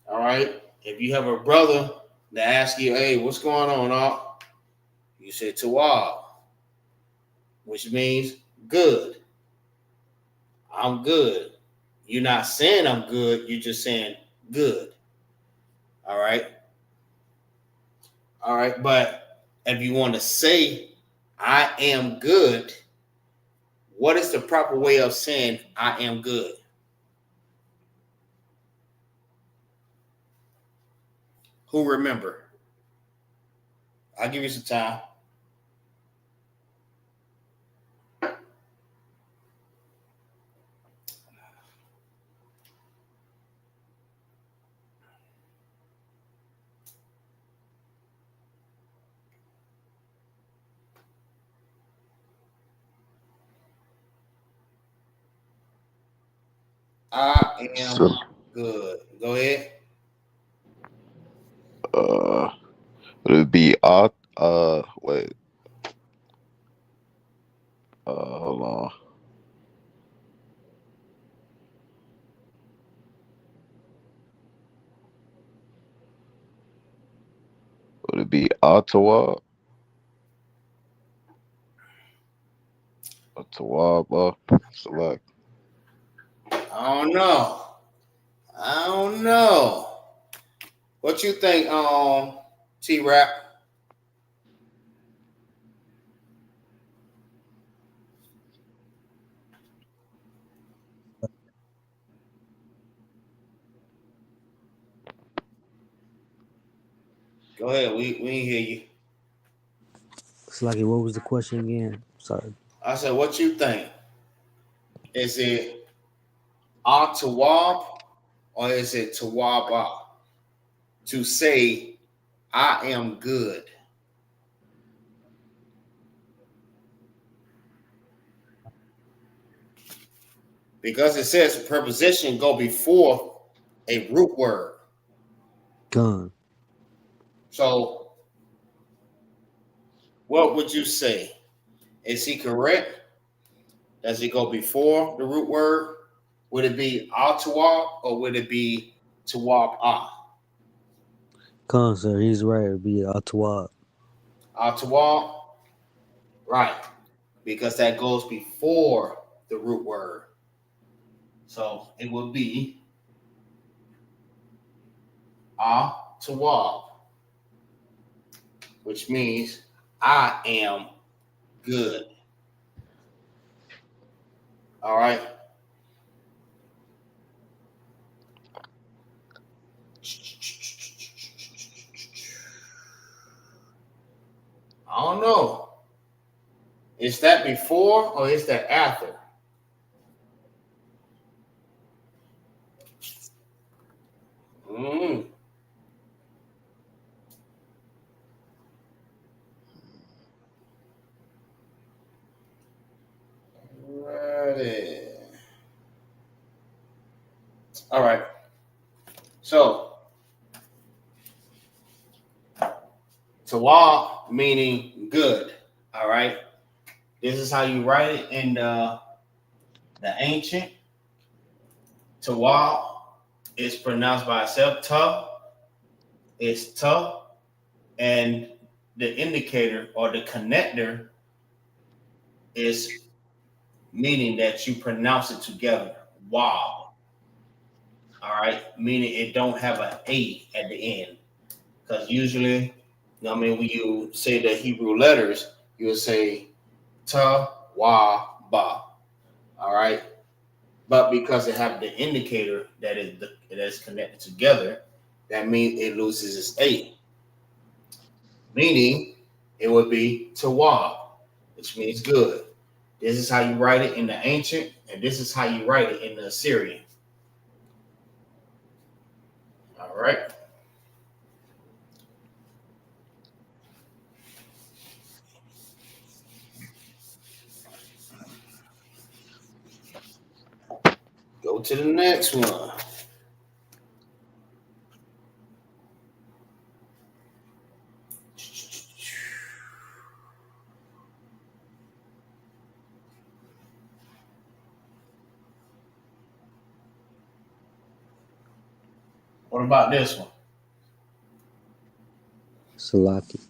All right? If you have a brother that asks you, hey, what's going on, Doc? You say tawab, which means good. I'm good. You're not saying I'm good. You're just saying good. All right. All right. But if you want to say I am good, what is the proper way of saying I am good? Who remember? I'll give you some time. I am So, good. Go ahead. it'd be wait. Hold on. Would it be Ottawa? Ottawa, select. I don't know. I don't know. What you think, T-Rap? Go ahead. We ain't hear you. Sluggy, what was the question again? Sorry. I said, what you think? Is it Tawab or is it Tawaba? To say I am good. Because it says preposition go before a root word. Gone. So what would you say? Is he correct? Does it go before the root word? Would it be Tawab or would it be Tawab? Gone, sir. He's right. It'd be Ottawa. Tawab? Right. Because that goes before the root word. So it would be Tawab, which means I am good. All right. I don't know. Is that before or is that after? Ready. All right. So, Tawab meaning good. All right. This is how you write it in the ancient. Tawab is pronounced by itself. Ta is ta, and the indicator or the connector is meaning that you pronounce it together. Wow. All right, meaning it don't have an A at the end. Because usually, you know what I mean, when you say the Hebrew letters, you would say ta, wa, ba. All right. But because it have the indicator that is connected together, that means it loses its A. Meaning it would be tawab, which means good. This is how you write it in the ancient, and this is how you write it in the Assyrian. All right. Go to the next one. What about this one? Salaki.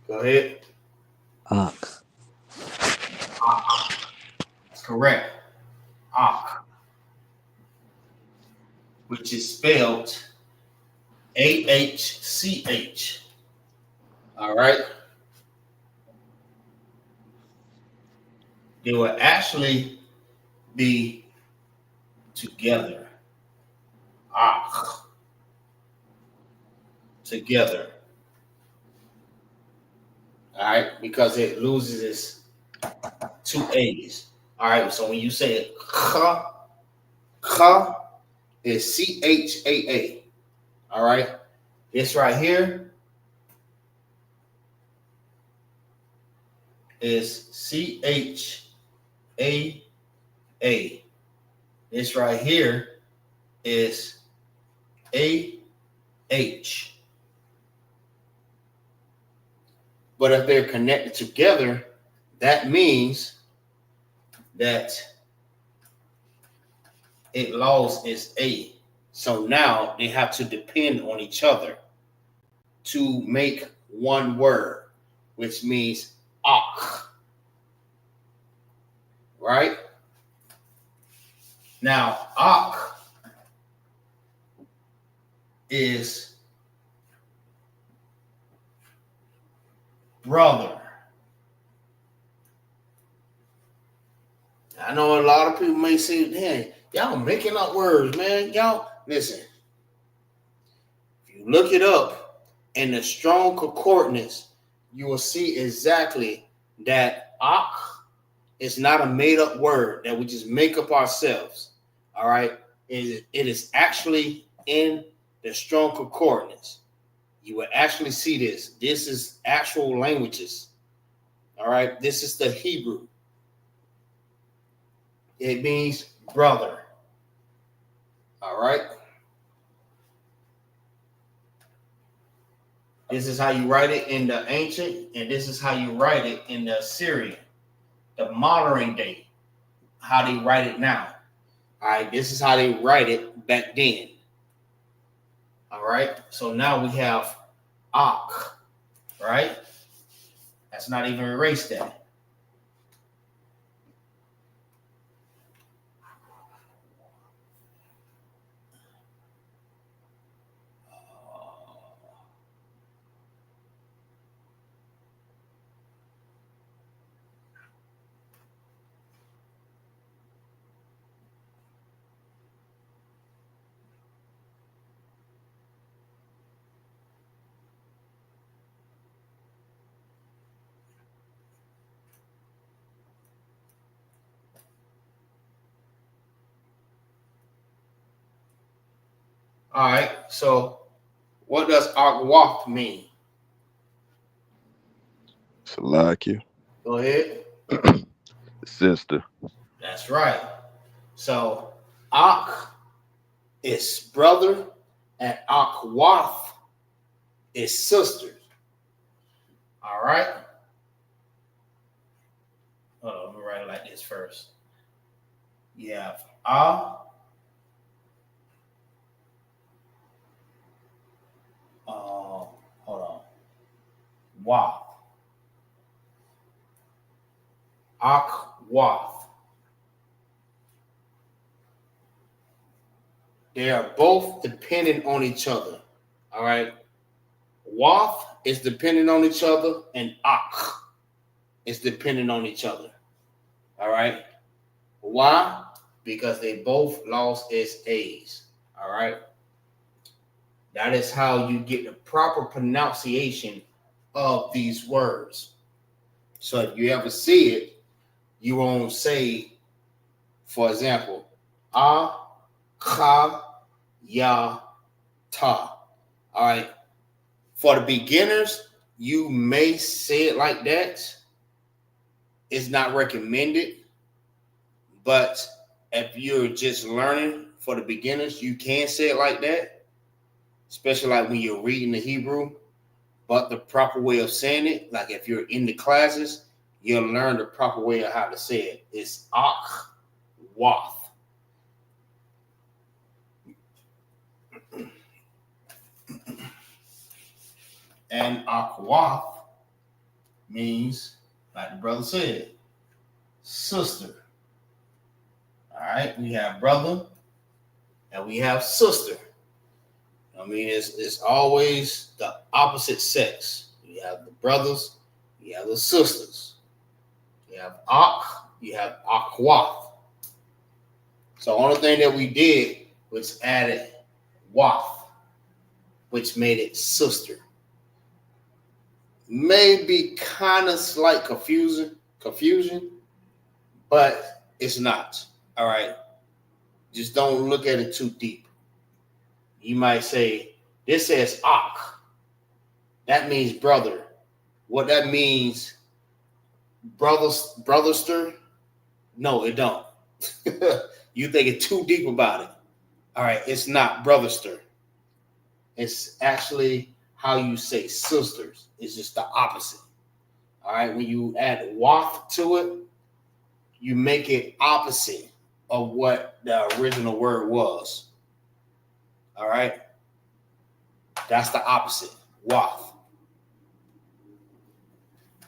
Go ahead. Ak. That's correct. Ak, which is spelled AHCH. All right. They will actually be together. Ak. Together. All right. Because it loses its two A's. All right. So when you say it, kha is CHAA. All right. This right here is CHAA. This right here is AH. But if they're connected together, that means that it lost its A. So now they have to depend on each other to make one word, which means ak. Right? Now, ak is brother. I know a lot of people may say, "Hey, y'all making up words, man." Y'all, listen. If you look it up in the strong concordance, you will see exactly that ak is not a made-up word that we just make up ourselves. All right. It is actually in the strong concordance. You will actually see this. This is actual languages. All right. This is the Hebrew. It means brother. All right. This is how you write it in the ancient, and this is how you write it in the Assyrian, the modern day, how they write it now. All right. This is how they write it back then. All right. So now we have ak, right? That's not even erased that. All right. So what does akwaf mean? Salakia. Go ahead. Sister. That's right. So ak is brother and akwaf is sister. All right. Hold on, let me write it like this first. You have hold on. Waf. Akwaf. They are both dependent on each other. All right. Wath is dependent on each other, and Ak is dependent on each other. All right. Why? Because they both lost SAs. All right. That is how you get the proper pronunciation of these words. So if you ever see it, you won't say, for example, A, Ka, Ya, Ta. All right. For the beginners, you may say it like that. It's not recommended. But if you're just learning for the beginners, you can say it like that. Especially like when you're reading the Hebrew. But the proper way of saying it, like if you're in the classes, you'll learn the proper way of how to say it. It's Ak, Wath. And Akwath means, like the brother said, sister. All right, we have brother and we have sister. I mean, it's always the opposite sex. You have the brothers, you have the sisters. You have Ak, you have Akwath. So the only thing that we did was added Wath, which made it sister. Maybe kind of slight confusion, but it's not. All right. Just don't look at it too deep. You might say, this says Ak. That means brother. What that means, brotherster? No, it don't. You thinking too deep about it. All right, it's not brotherster. It's actually how you say sisters. It's just the opposite. All right, when you add wath to it, you make it opposite of what the original word was. All right, that's the opposite, wath.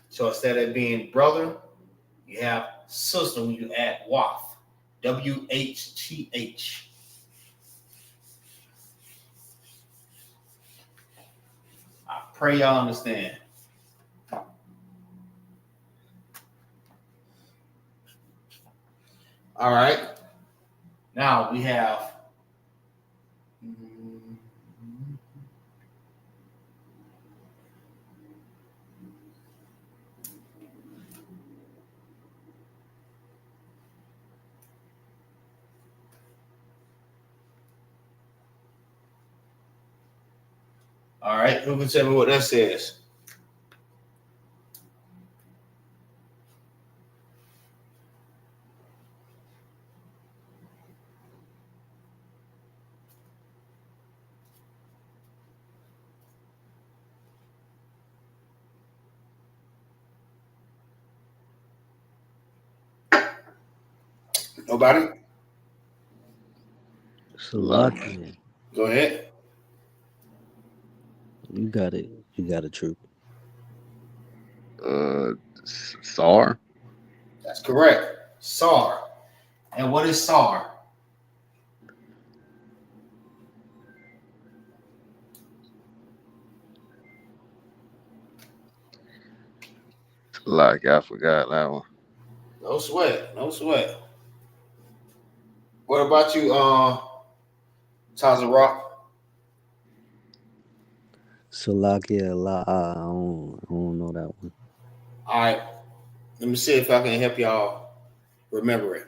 So instead of being brother, you have sister when you add wath, WHTH. I pray y'all understand. All right. Now we have all right, who can tell me what that says? Nobody? Salakia. Go ahead. You got it. You got it, Troop. SAR. That's correct. SAR. And what is SAR? Like I forgot that one. No sweat. No sweat. What about you, Taza Rock? Salakia la. I don't know that one. All right. Let me see if I can help y'all remember it.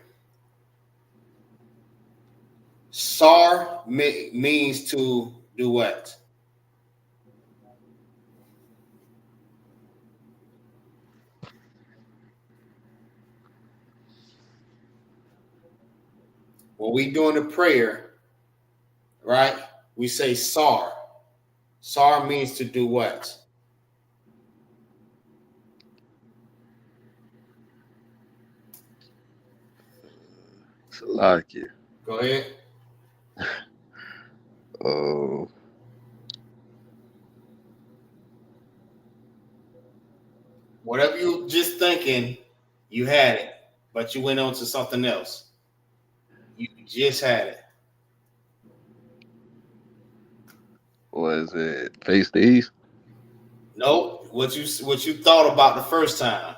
SAR means to do what? When we doing the prayer, right? We say SAR. SAR means to do what? Salakia. Go ahead. Oh, Whatever you just thinking, you had it, but you went on to something else. You just had it. Was it face the east? No, what you thought about the first time?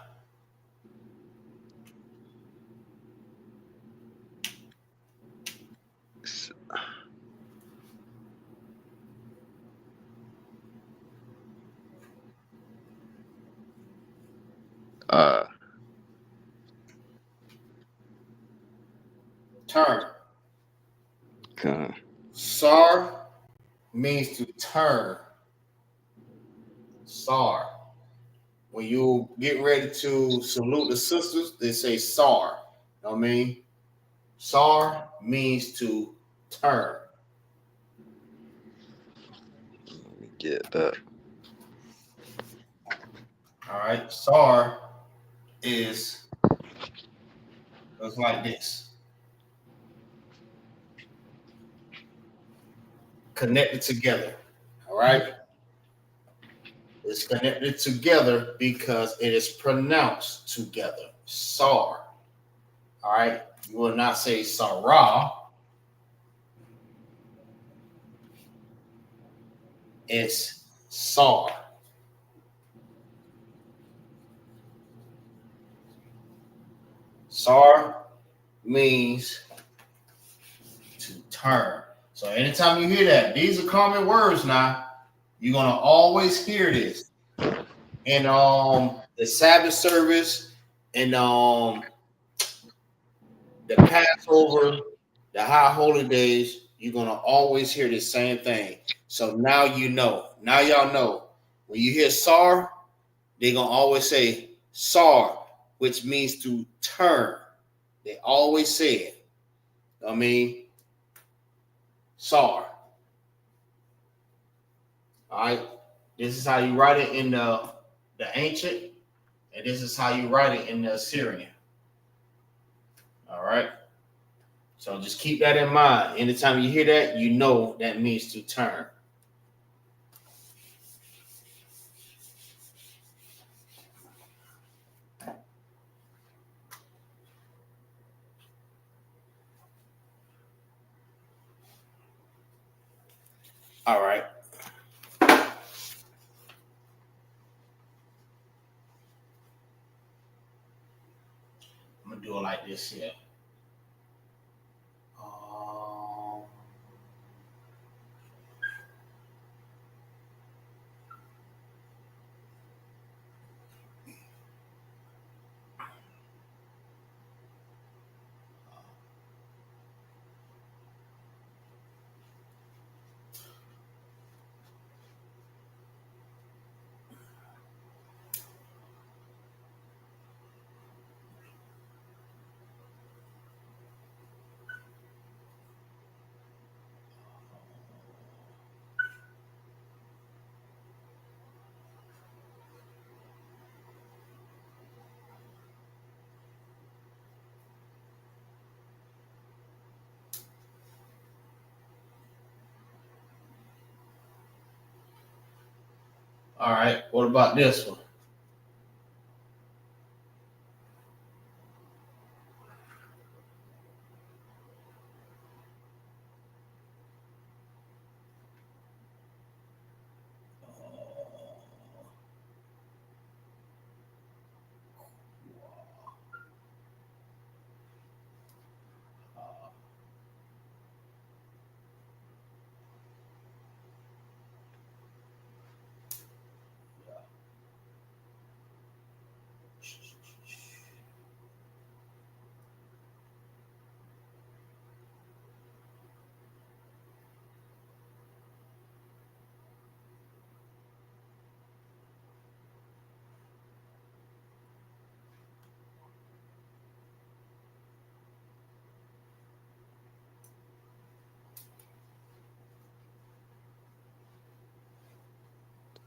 Turn. Okay. Sar means to turn. Sar. When you get ready to salute the sisters, they say Sar. You know what I mean? Sar means to turn. Let me get that. All right. Sar is like this. Connected together. All right. It's connected together because it is pronounced together. Sar. All right. You will not say Sarah. It's Sar. Sar means to turn. So anytime you hear that, these are common words now. You're gonna always hear this. In the Sabbath service, and the Passover, the high holy days, you're gonna always hear the same thing. So now you know. Now y'all know. When you hear Sar, they're gonna always say Sar, which means to turn. They always say it. I mean, Sar. All right. This is how you write it in the ancient, and this is how you write it in the Assyrian. All right. So just keep that in mind. Anytime you hear that, you know that means to turn. All right. I'm gonna do it like this here. All right. What about this one?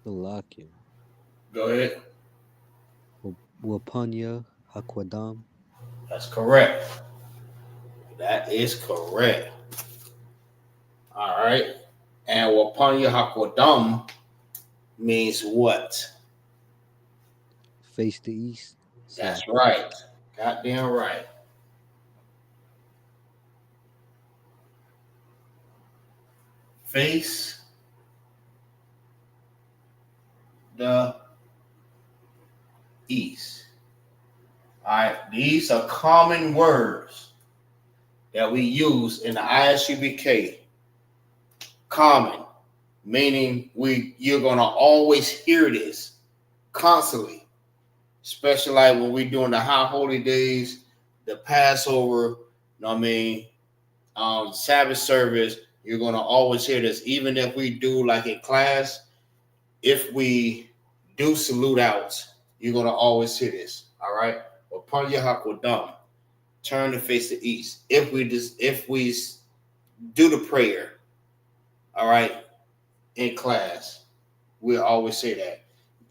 Salakia. Go ahead. Wapanya Hakwadam. That's correct. That is correct. All right. And Wapanya Hakodam means what? Face the east. That's right. Goddamn right. Face the east. All right, these are common words that we use in the ISUBK. Common, meaning you're gonna always hear this constantly, especially like when we're doing the high holy days, the Passover, you know what I mean, Sabbath service. You're gonna always hear this, even if we do like in class. If we do salute outs, you're gonna always hear this. All right. Upon Yahakwodam, turn to face the east. If we do the prayer, all right, in class, we'll always say that.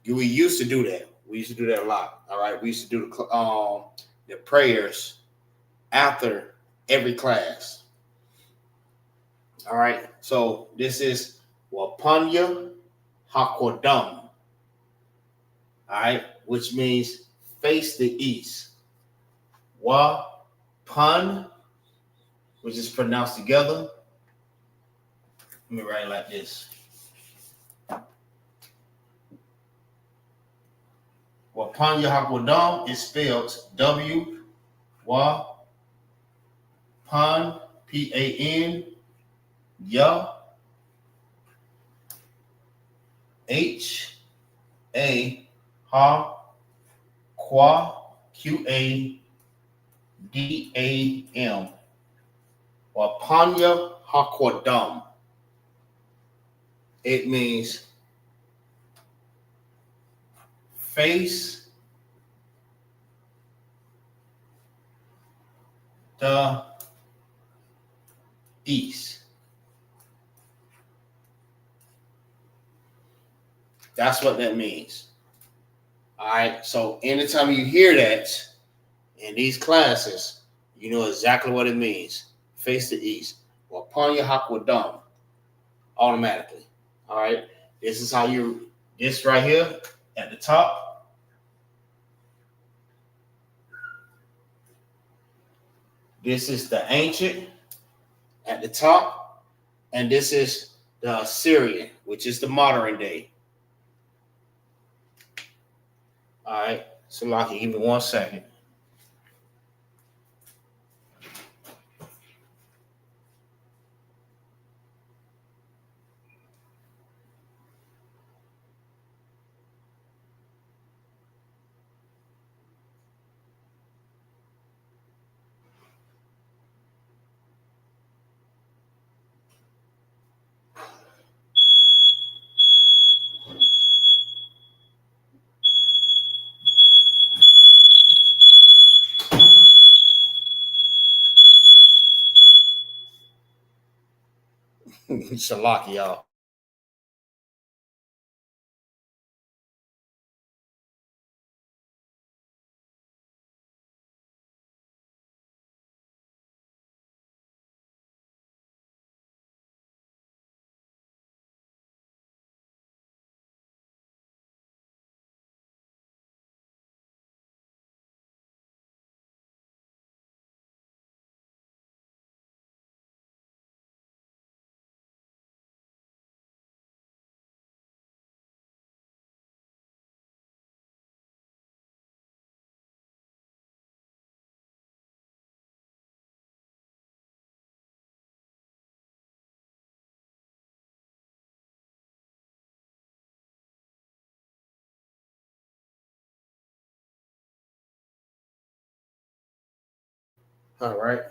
We used to do that. We used to do that a lot. All right. We used to do the prayers after every class. All right. So this is Wapanya Hakodam. All right, which means face the east. Wapan, which is pronounced together. Let me write it like this. Wapanya Hakodam is spelled W Wapan PAN Ya HA Ha Qua QADAM. Wapanya Hakwadam. It means face the east. That's what that means. All right. So anytime you hear that in these classes, you know exactly what it means. Face the east. Wapanya Hakwadam. Automatically. All right. This is how this right here at the top. This is the ancient at the top. And this is the Assyrian, which is the modern day. All right. So, Lockie, give me 1 second. Shalaki, y'all. All right.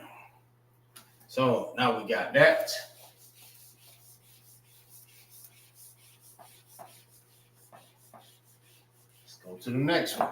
So now we got that. Let's go to the next one.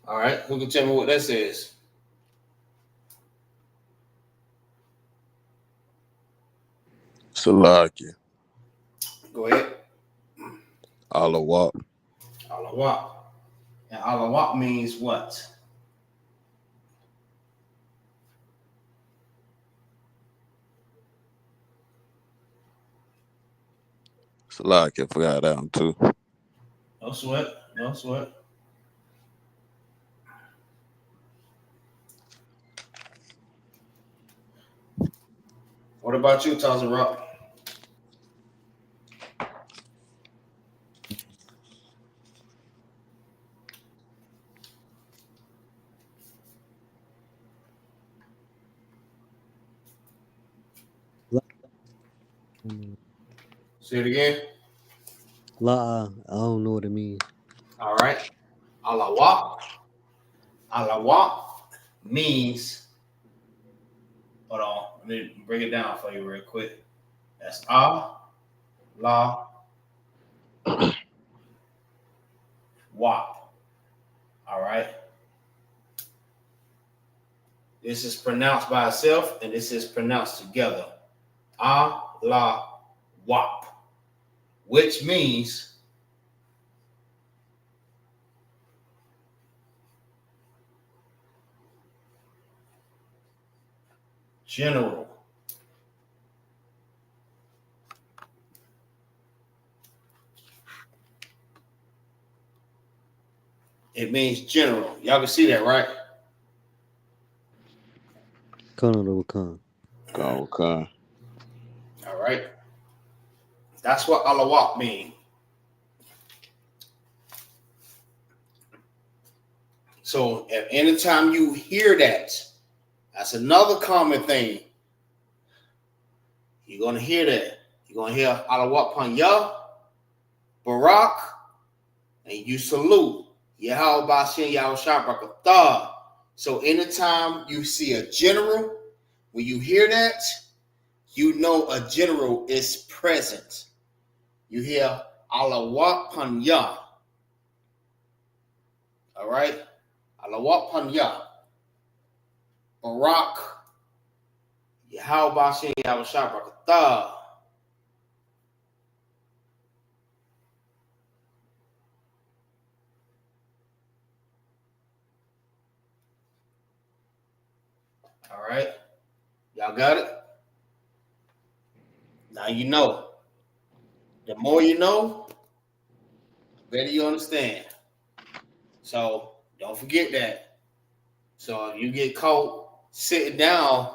All right, who can tell me what that says? Salakia. Go ahead. Alawak. Alawak. And alawak means what? Salakia. Forgot that one too. No sweat. No sweat. What about you, Tazza Rock? Say it again. La'a, I don't know what it means. All right. Alawak. Alawak means, hold on, let me break it down for you real quick. That's la wap. All right. This is pronounced by itself, and this is pronounced together. La wap, which means general. It means general. Y'all can see that, right? Khan. Okay. All right. That's what alawak means. So if anytime you hear that, that's another common thing. You're going to hear that. You're going to hear alawak panya, barak, and you salute. Yahweh Bashin Yahushua Barakatah. So anytime you see a general, when you hear that, you know a general is present. You hear alawak panya. All right? Alawak panya. Barak. Yahweh Bashin Yahushua Barakatah. All right. Y'all got it? Now you know. The more you know, the better you understand. So don't forget that. So if you get caught sitting down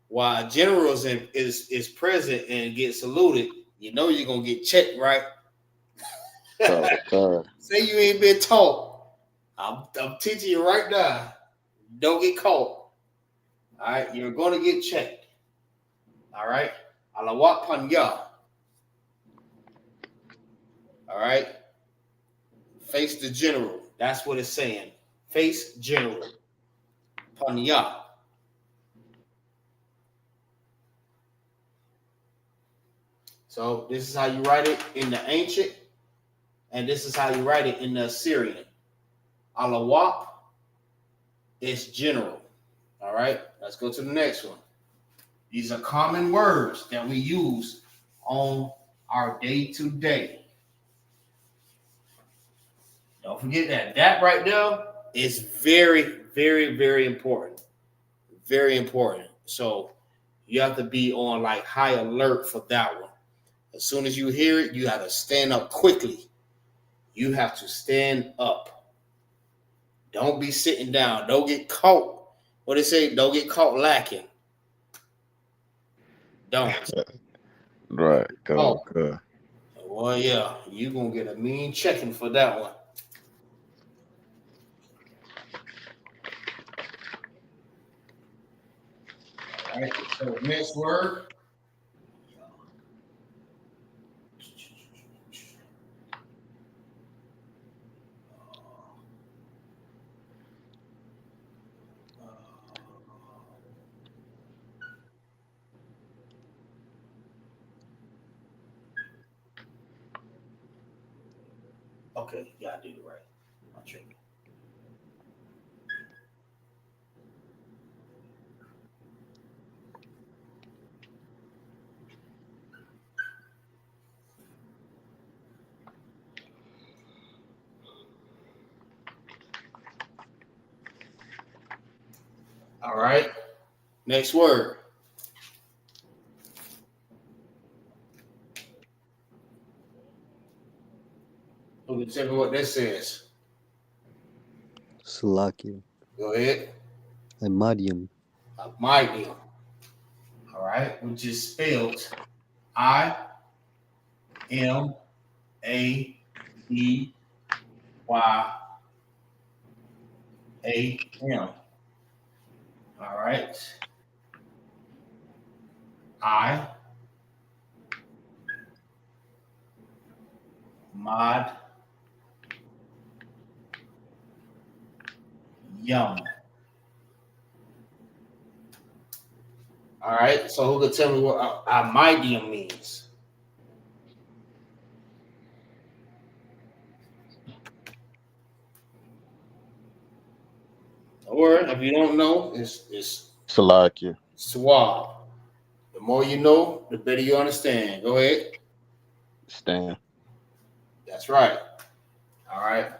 while generals is present and get saluted, you know you're gonna get checked, right? Say you ain't been taught. I'm teaching you right now. Don't get caught. All right, you're gonna get checked. All right, alawak panya. All right, face the general. That's what it's saying. Face general. Panya. So this is how you write it in the ancient, and this is how you write it in the Assyrian. Alawak is general. All right, let's go to the next one. These are common words that we use on our day-to-day. Don't forget that. That right there is very, very, very important. Very important. So you have to be on like high alert for that one. As soon as you hear it, you have to stand up quickly. You have to stand up. Don't be sitting down. Don't get caught. What they say? Don't get caught lacking. Don't. Right. Oh. Okay. Well, yeah, you're going to get a mean checking for that one. All right, so next word. Okay, yeah, I did it right. I'm tripping. All right. Next word. Who can tell me what this is? Salakia. Go ahead. Imadium. Medium. All right. Which is spelled IMADYAM. All right. I mod yum. All right. So who can tell me what medium means? Don't worry. If you don't know, it's Salakia. suave. The more you know, the better you understand. Go ahead. Stand. That's right. All right.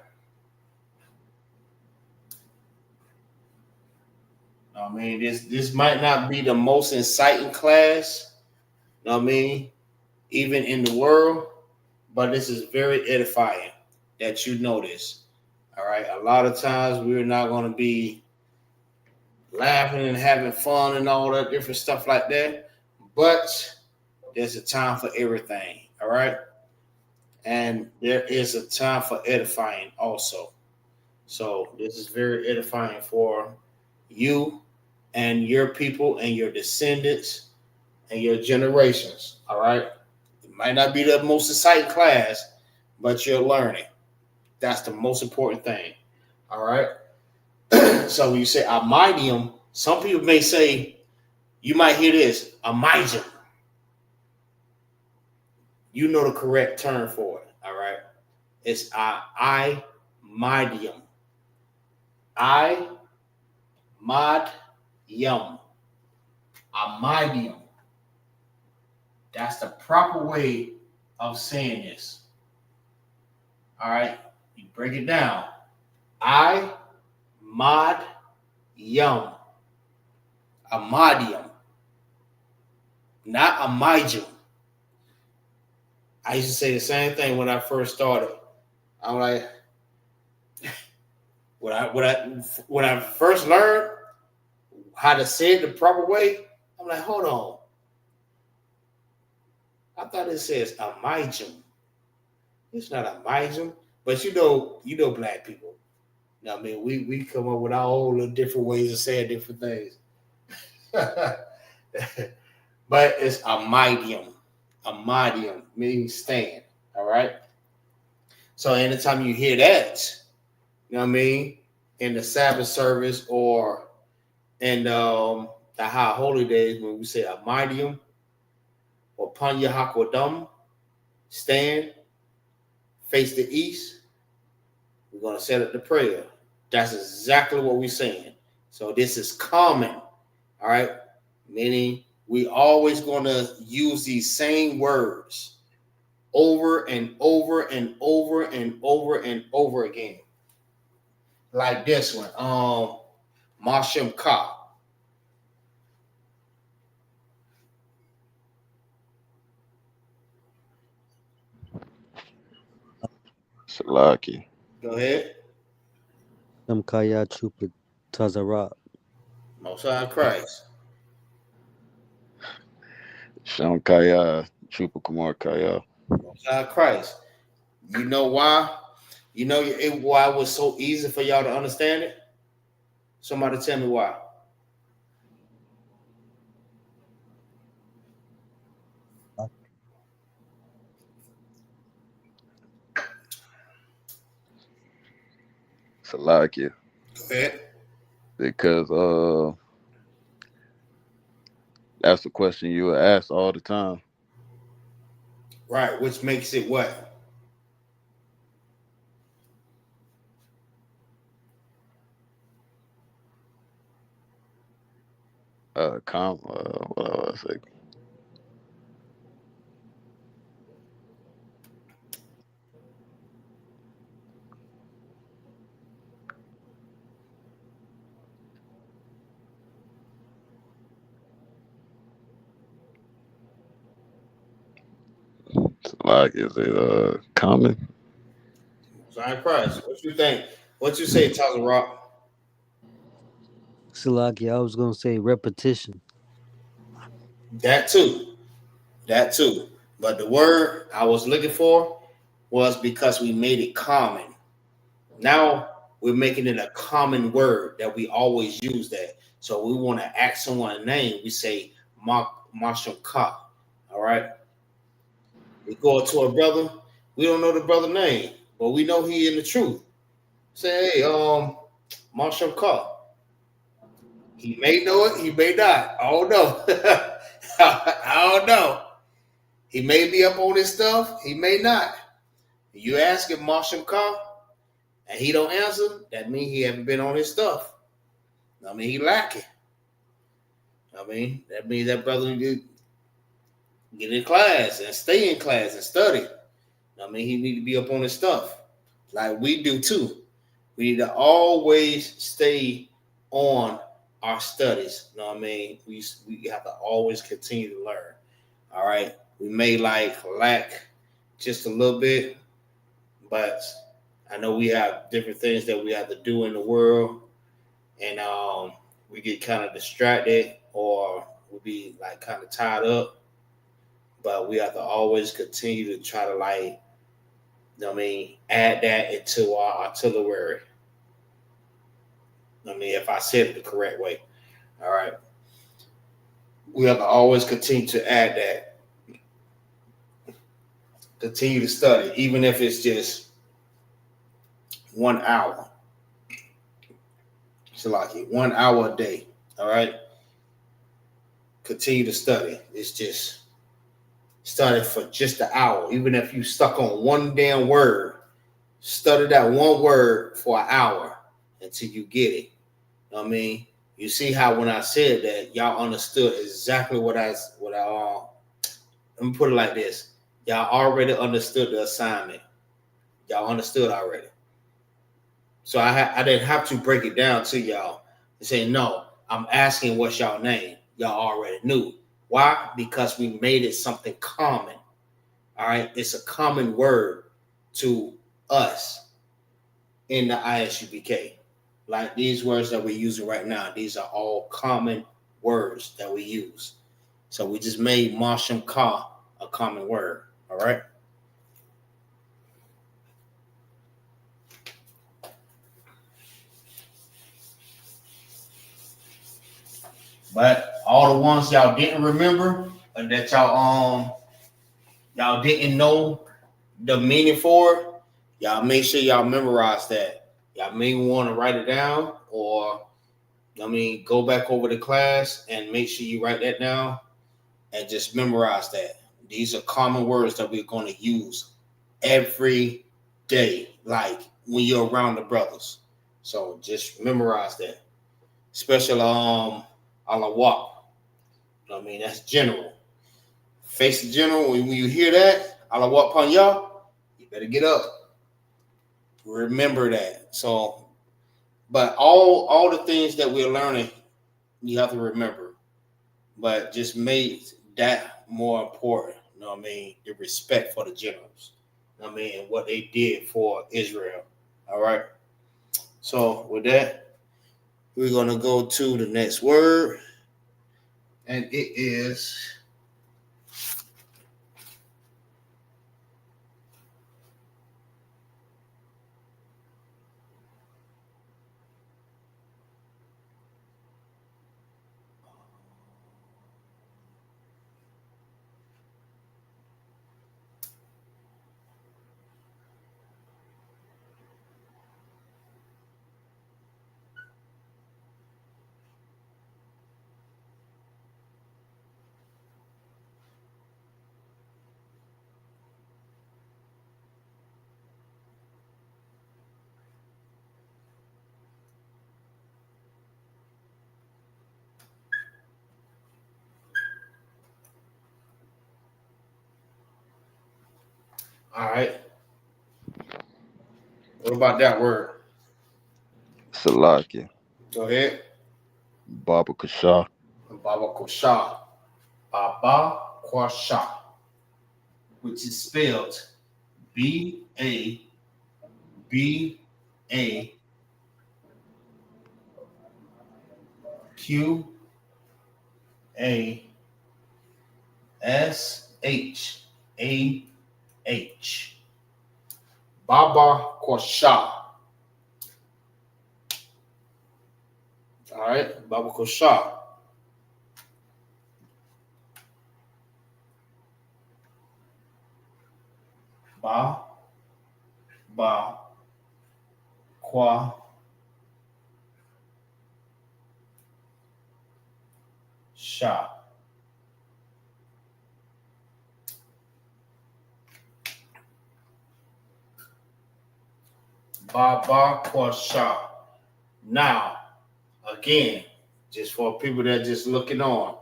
I mean, this might not be the most inciting class, you know what I mean, even in the world, but this is very edifying that you know this. All right. A lot of times we're not going to be laughing and having fun and all that different stuff like that, but there's a time for everything. All right. And there is a time for edifying also. So this is very edifying for you and your people and your descendants and your generations. All right. It might not be the most exciting class, but you're learning. That's the most important thing. All right. So when you say amidium, some people may say, you might hear this, amidium. You know the correct term for it. All right. It's imidium. I mod yum. Amidium. That's the proper way of saying this. All right. You break it down. I mod yum. Amadium. Not amidium. I used to say the same thing when I first started. I'm like, when I first learned how to say it the proper way, I'm like, hold on. I thought it says amidium. It's not amidium, but you know, black people. You know what I mean, we come up with our own little different ways of saying different things. But it's amidium. Amidium means stand. All right. So anytime you hear that, you know what I mean, in the Sabbath service or in the high holy days when we say amidium or panya hakwadam, stand, face the east, we're gonna set up the prayer. That's exactly what we're saying. So this is common, all right? Meaning we always gonna use these same words over and over and over and over and over again. Like this one, Mashem Ka. Salakia. Go ahead. Namkaya Chupa Tazarat. Most High Christ. Shankaya. Chupa Kumar Kaya. Most High Christ. You know why? You know why it was so easy for y'all to understand it? Somebody tell me why. Salakia. Go ahead. Because that's the question you were asked all the time. Right, which makes it what? What I was say? Like, is it common? Zion Christ. What you think? What you say, Tyler Rock? Salaki, I was gonna say repetition. That too. That too. But the word I was looking for was because we made it common. Now we're making it a common word that we always use that. So we want to ask someone a name. We say Marshall Ka. All right. We go to a brother. We don't know the brother name, but we know he in the truth. Say, hey, Marshall Ka. He may know it. He may not. I don't know. I don't know. He may be up on his stuff. He may not. You ask him Marshall Ka, and he don't answer, that means he haven't been on his stuff. I mean, he lacking. I mean, that means that brother get in class and stay in class and study. I mean, he need to be up on his stuff, like we do too. We need to always stay on our studies. You know what I mean? We have to always continue to learn. All right. We may lack just a little bit, but I know we have different things that we have to do in the world, and we get kind of distracted or we be like kind of tied up. But we have to always continue to try to you know what I mean, add that into our artillery. I mean, if I said it the correct way. All right. We have to always continue to add that. Continue to study, even if it's just 1 hour. So like 1 hour a day. All right. Continue to study. It's just study for just an hour. Even if you stuck on one damn word, study that one word for an hour until you get it. You know what I mean? You see how when I said that, y'all understood exactly what I let me put it like this. Y'all already understood the assignment. Y'all understood already. So I didn't have to break it down to y'all and say, no, I'm asking what's y'all name. Y'all already knew. Why? Because we made it something common. All right. It's a common word to us in the ISUPK. Like these words that we're using right now, these are all common words that we use. So we just made Marsham Ka a common word. All right. But all the ones y'all didn't remember and that y'all didn't know the meaning for, y'all make sure y'all memorize that. Y'all may want to write it down or go back over the class and make sure you write that down and just memorize that. These are common words that we're going to use every day, like when you're around the brothers. So just memorize that. Special alawak. That's general. Face the general. When you hear that, alawak upon y'all, you better get up. Remember that. So, but all the things that we're learning, you have to remember. But just make that more important. You know what I mean? The respect for the generals. You know what I mean? And what they did for Israel. All right. So with that, we're gonna go to the next word. And it is all right. What about that word? Salaki. Go ahead. Baba Kasha. Baba Kosha. Baba Kwasha. which is spelled BABAQASHAH. Baba Kosha. All right, Baba Kosha. Ba Kwa Sha. Baba Kosha. Now, again, just for people that are just looking on,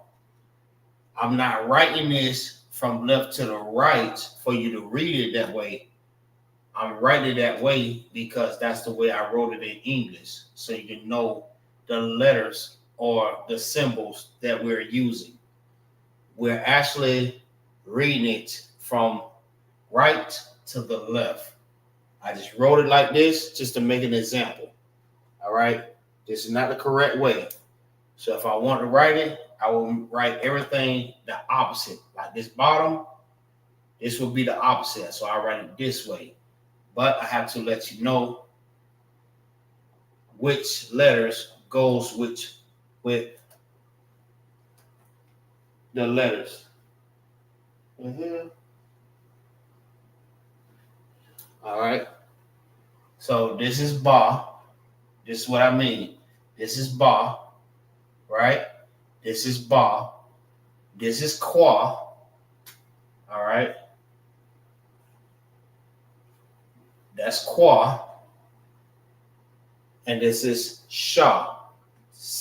I'm not writing this from left to the right for you to read it that way. I'm writing it that way because that's the way I wrote it in English, so you can know the letters or the symbols that we're using. We're actually reading it from right to the left. I just wrote it like this just to make an example. All right, this is not the correct way. So if I want to write it, I will write everything the opposite. Like this bottom, this will be the opposite. So I write it this way. But I have to let you know which letters goes with the letters. Mm-hmm. All right. So this is Ba. This is what I mean. This is Ba, right? This is Ba. This is Kwa. All right. That's Kwa. And this is Sha.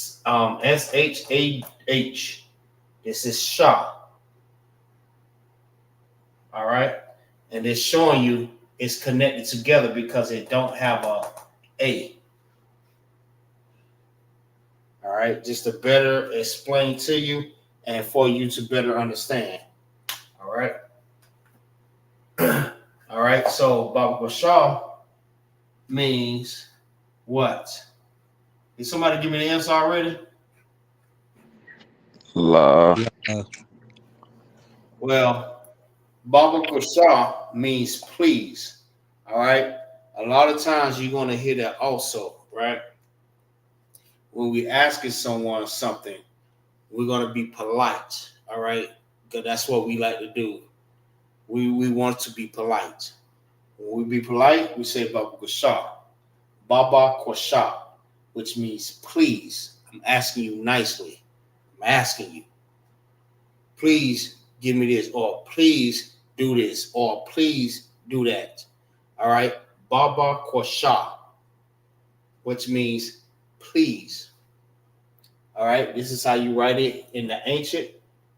SHAH. This is Sha. All right. And it's showing you it's connected together because it don't have a. All right. Just to better explain to you and for you to better understand. All right. All right. So Baba Bashar means what? Did somebody give me the answer already? La. Well, Baba Bashar means please. All right. A lot of times you're going to hear that also, right? When we asking someone something, we're going to be polite. All right. Because that's what we like to do. We want to be polite. When we be polite, we say Baba Bashar. Baba Kwasha, which means please. I'm asking you nicely. I'm asking you. Please give me this, or please do this, or please do that. All right. Baba Kwasha, which means please. All right. This is how you write it in the ancient,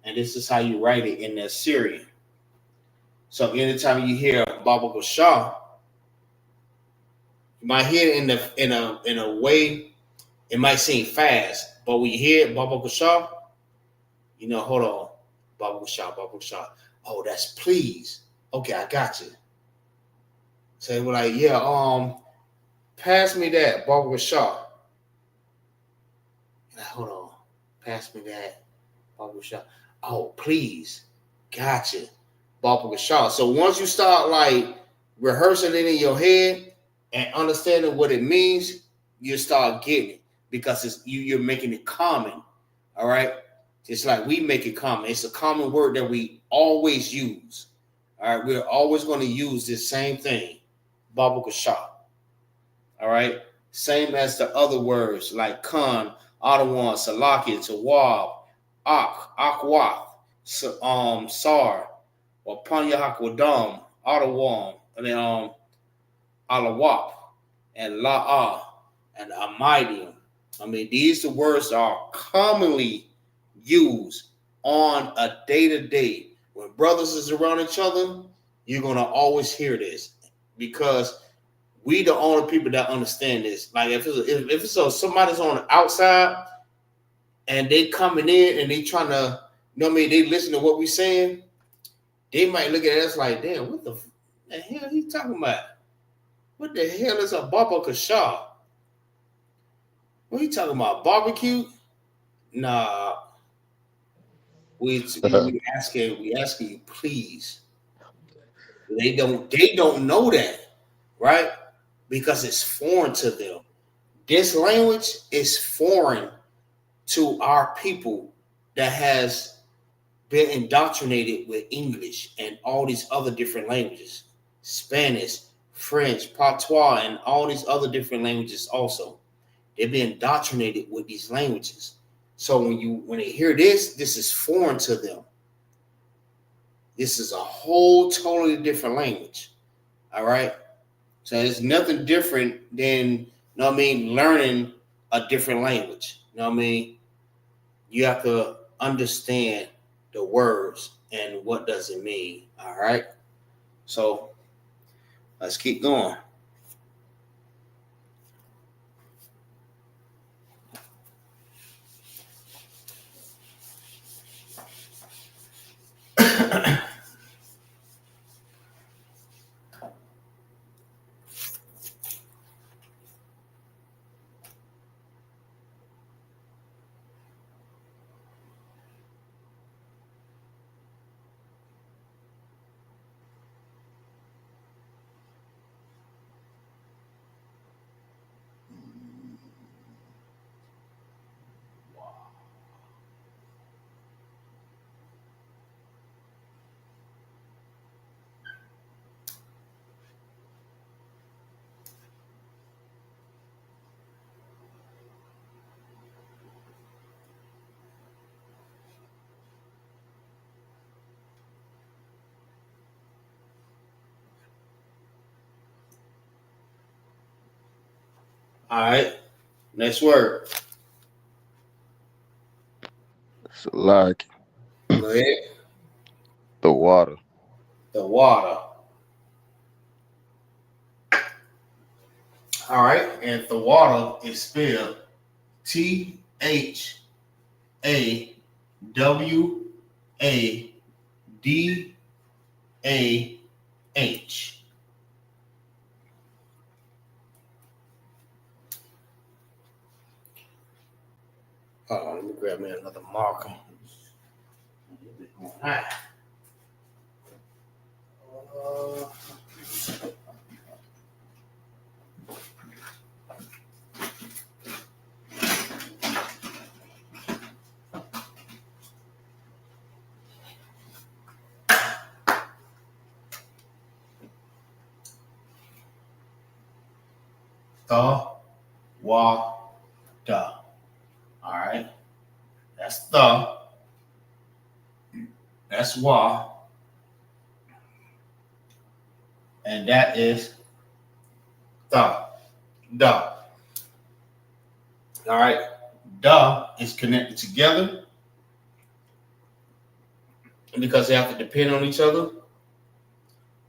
and this is how you write it in the Assyrian. So anytime you hear Baba Kwasha, you might hear it in a way, it might seem fast, but when you hear it, Baba Kwasha, you know, hold on. Baba Kwasha, Baba Kwasha. Oh, that's please. Okay, I got you. So we're like, yeah, pass me that, Baba Kwasha. Like, hold on. Pass me that, Baba Kwasha. Oh, please. Gotcha. Baba Kwasha. So once you start like rehearsing it in your head and understanding what it means, you start getting it because it's you're making it common. All right. Just like we make it common. It's a common word that we always use. All right. We're always going to use this same thing. Baba Kwasha. All right. Same as the other words like Khan, Ottawa, Salaki, Tawab, Ak, Akwath, Sar, or Panyahakwadam, Ottawa, and then Alawap, and La'ah, and Amidium. I mean, these are the words that are commonly used on a day-to-day. When brothers is around each other, you're going to always hear this because we the only people that understand this. Like if somebody's on the outside and they coming in and they trying to, you know what I mean, they listen to what we saying, they might look at us like, damn, what the hell he talking about? What the hell is a Baba Kasha? What are you talking about? Barbecue? Nah. We asking you, please. They don't know that, right? Because it's foreign to them. This language is foreign to our people that has been indoctrinated with English and all these other different languages, Spanish, French, patois, and all these other different languages also. They've been indoctrinated with these languages. So when they hear this is foreign to them. This is a whole totally different language. All right. So it's nothing different than, learning a different language. You have to understand the words and what does it mean. All right. So let's keep going. All right. Next word. Salak. Go ahead. The water. The water. All right. And the water is spelled THAWADA. Hold on, let me grab me another marker. All right. Da. All right. That's the. That's wa. And that is the. Da. All right. Da is connected together because they have to depend on each other.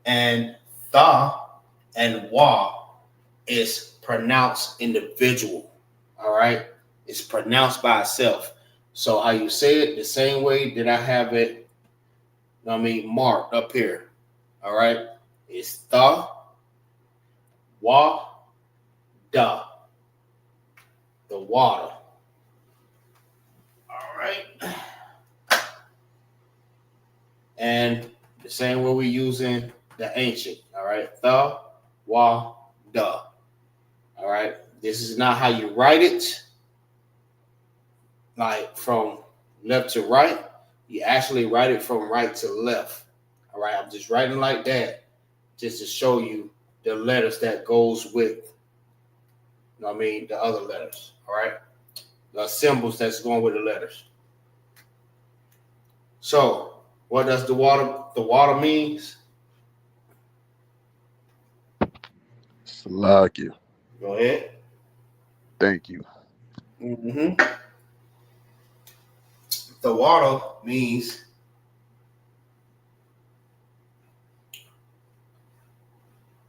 And the and wa is pronounced individual. All right. It's pronounced by itself. So how you say it, the same way that I have it, marked up here. All right. It's the, wa, da. The water. All right. And the same way we're using the ancient. All right. The, wa, da. All right. This is not how you write it. Like from left to right, you actually write it from right to left. All right, I'm just writing like that just to show you the letters that goes with, the other letters. All right, the symbols that's going with the letters. So, what does the water means? Salakia. Go ahead. Thank you. Mm-hmm. The water means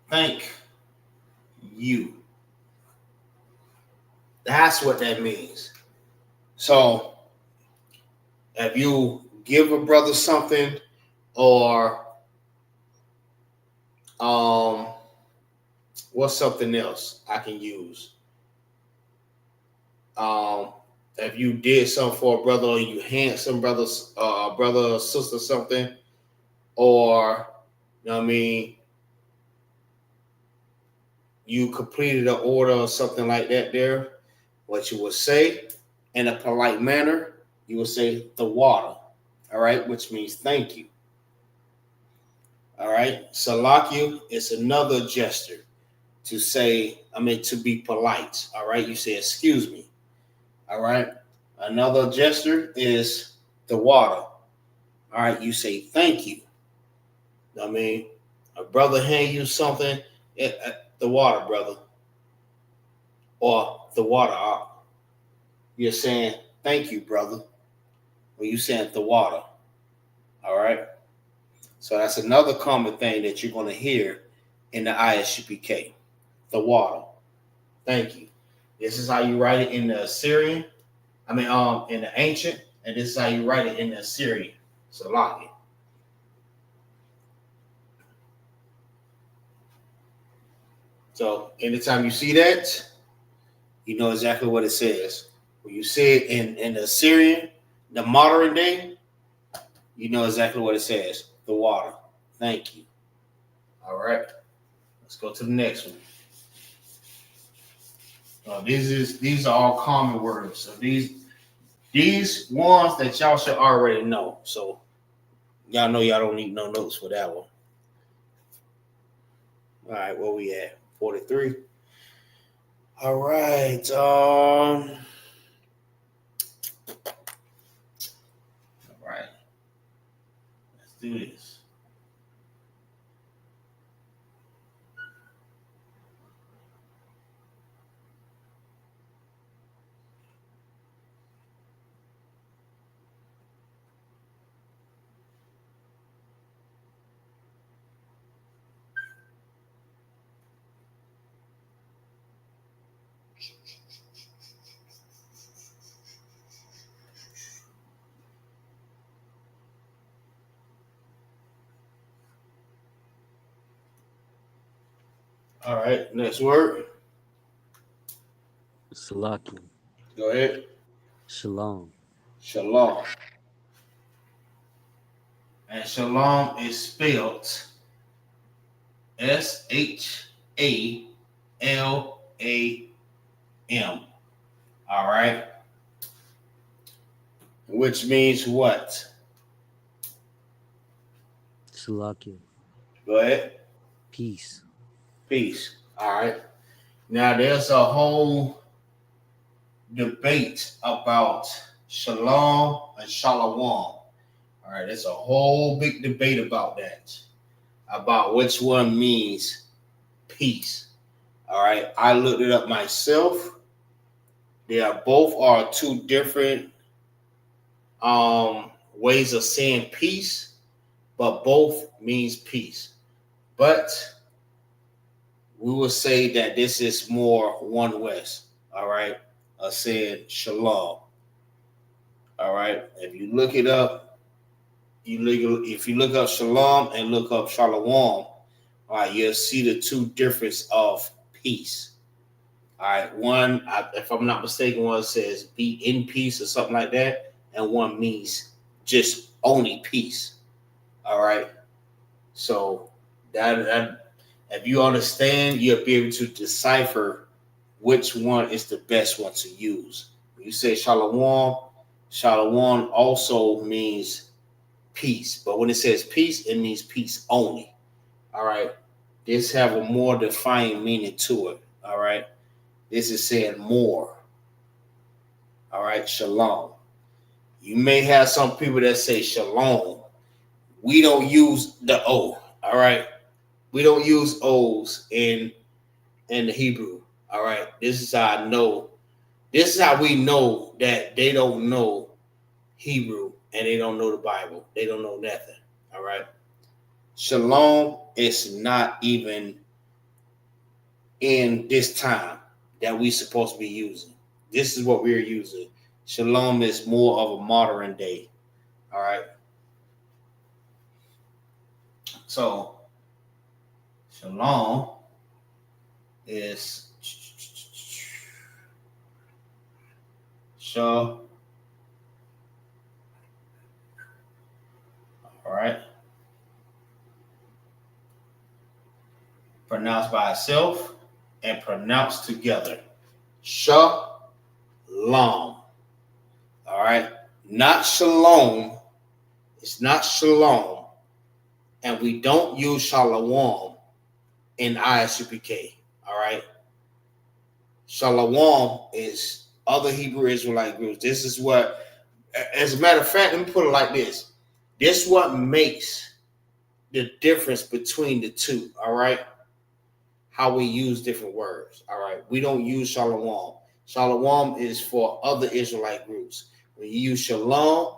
thank you. That's what that means. So if you give a brother something or Um, what's something else I can use? If you did something for a brother, or you hand some brothers, brother or sister something, or you know what I mean, you completed an order or something like that. There, what you would say in a polite manner, you would say the water. All right, which means thank you. All right, salakia is another gesture to say, to be polite. All right, you say excuse me. All right, another gesture is the water. All right, you say thank you. A brother hand you something, the water, brother, or the water. You're saying thank you, brother, or you saying the water. All right. So that's another common thing that you're going to hear in the ISUPK, the water. Thank you. This is how you write it in the Assyrian. In the ancient, and this is how you write it in the Assyrian. Salaki. So anytime you see that, you know exactly what it says. When you see it in the Assyrian, the modern day, you know exactly what it says. The water. Thank you. All right. Let's go to the next one. These are all common words. So these ones that y'all should already know. So y'all know y'all don't need no notes for that one. All right, where we at? 43. All right. All right. Let's do this. All right, next word. Salakia. Go ahead. Shalom. Shalom. And shalom is spelled SHALAM. All right. Which means what? Salakia. Go ahead. Peace. Peace. All right. Now there's a whole debate about shalom and shalom. All right. There's a whole big debate about that, about which one means peace. All right. I looked it up myself. They are both two different ways of saying peace, but both means peace. But we will say that this is more one West, all right, saying shalom. All right. If you look it up, if you look up shalom and look up shalom, all right, you'll see the two difference of peace. All right, one, if I'm not mistaken, one says be in peace or something like that, and one means just only peace. All right, so that if you understand, you'll be able to decipher which one is the best one to use. When you say shalom, shalom also means peace, but when it says peace, it means peace only. All right, this have a more defined meaning to it. All right. This is saying more. All right, shalom. You may have some people that say shalom. We don't use the O. All right, we don't use O's in the Hebrew. All right, this is how I know. This is how we know that they don't know Hebrew and they don't know the Bible. They don't know nothing. All right, shalom is not even in this time that we supposed to be using. This is what we're using. Shalom is more of a modern day. All right. So Shalom is Shalom. All right. Pronounced by itself and pronounced together. Shalom. All right. Not shalom. It's not shalom. And we don't use shalom in Isupk. All right. Shalom is other Hebrew Israelite groups. This is what, as a matter of fact, let me put it like this. This is what makes the difference between the two. All right. How we use different words. All right. We don't use shalom. Shalom is for other Israelite groups. When you use shalom,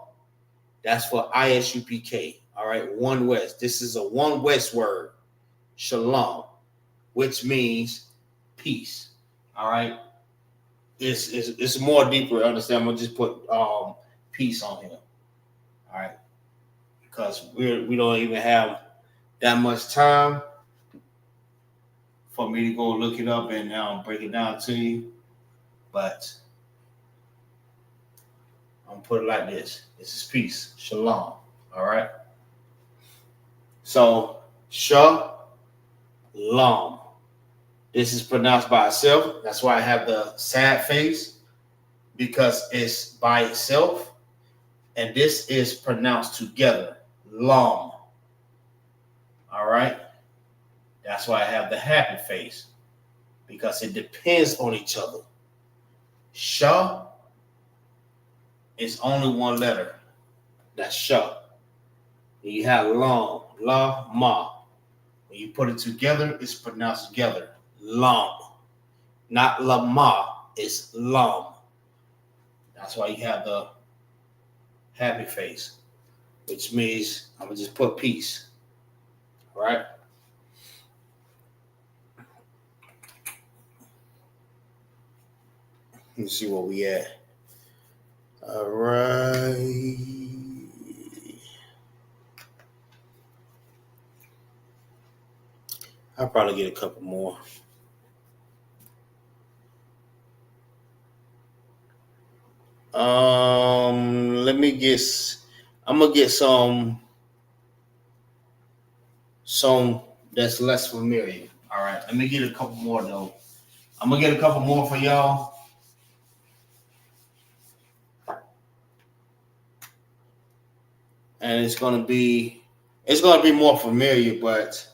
that's for Isupk. All right. One West. This is a one West word. Shalom, which means peace. All right. It's more deeper. Understand? I'm gonna just put peace on here. All right. Because we don't even have that much time for me to go look it up and break it down to you. But I'm gonna put it like this. This is peace. Shalom. All right. So shalom. This is pronounced by itself. That's why I have the sad face, because it's by itself. And this is pronounced together. Long. All right. That's why I have the happy face, because it depends on each other. Sha is only one letter. That's sha. You have long, la, ma. When you put it together, it's pronounced together. Long. Not la ma, it's long. That's why you have the happy face, which means I'm going to just put peace. All right? Let's see where we at. All right. I'll probably get a couple more. I'm gonna get some that's less familiar. All right, let me get a couple more though. I'm gonna get a couple more for y'all. And it's gonna be more familiar, but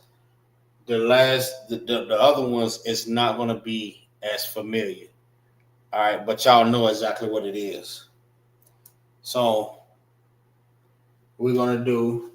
the other ones is not gonna be as familiar. All right, but y'all know exactly what it is. So we're gonna do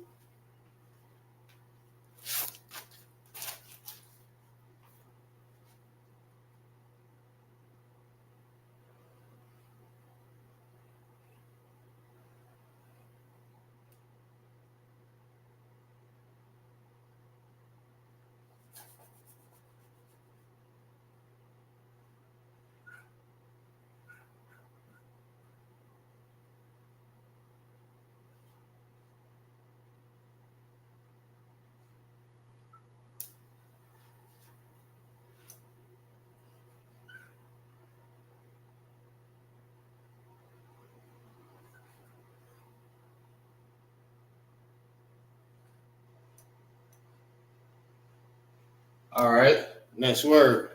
all right. Next word.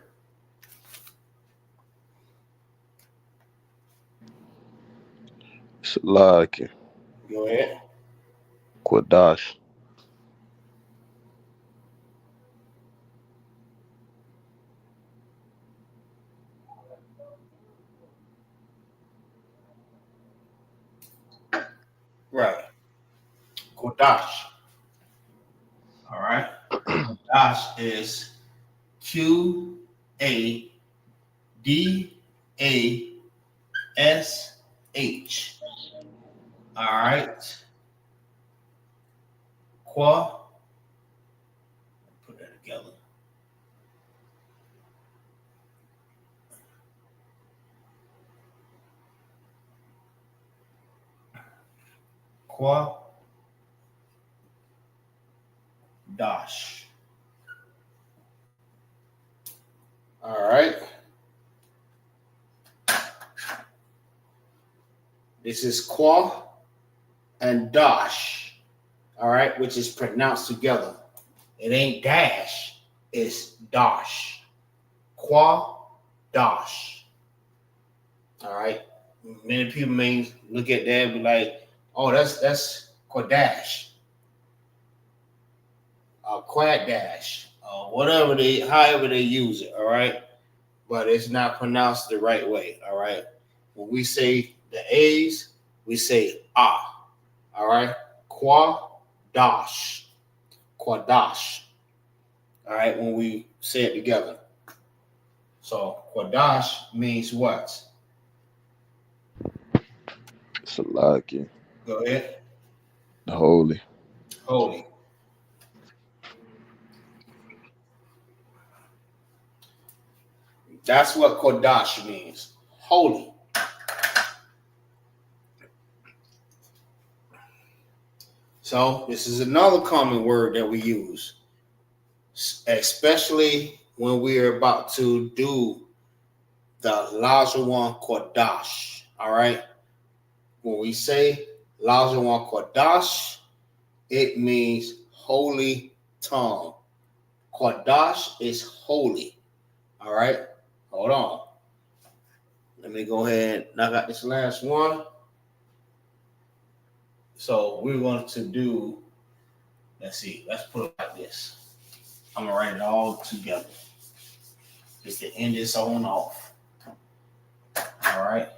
Salaki. Go ahead. Qadash. Right. Qadash. All right. Qadash is Qadash. All right. Qua. Put that together. Qua. Dash. All right. This is Qua and Dash. All right, which is pronounced together. It ain't dash, it's Dash. Qua, Dash. All right. Many people may look at that and be like, oh, that's Qadash. Quad dash, whatever however they use it, all right, but it's not pronounced the right way, all right. When we say the A's, we say ah, all right. Qadash, Qadash, all right. When we say it together, so Qadash means what? Salaki. Go ahead. Holy. Holy. That's what Qadash means. Holy. So this is another common word that we use, especially when we are about to do the Lashawan Qadash. All right. When we say Lashawan Qadash, it means holy tongue. Qadash is holy. All right. Hold on. Let me go ahead and knock out this last one. So we're going to do, let's see, let's put it like this. I'm going to write it all together just to end this on off. All right.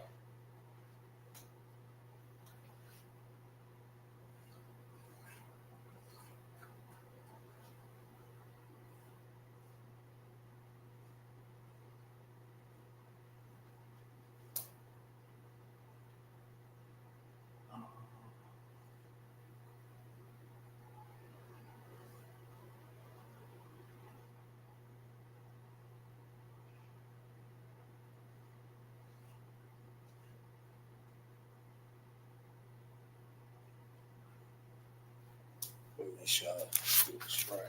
Let me make sure I do this right.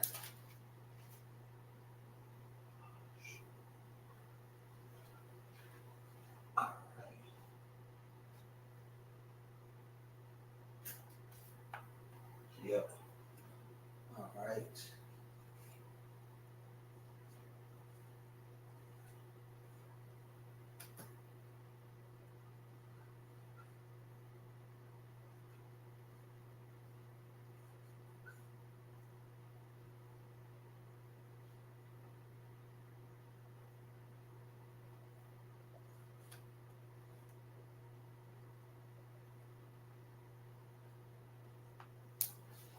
Yep. All right.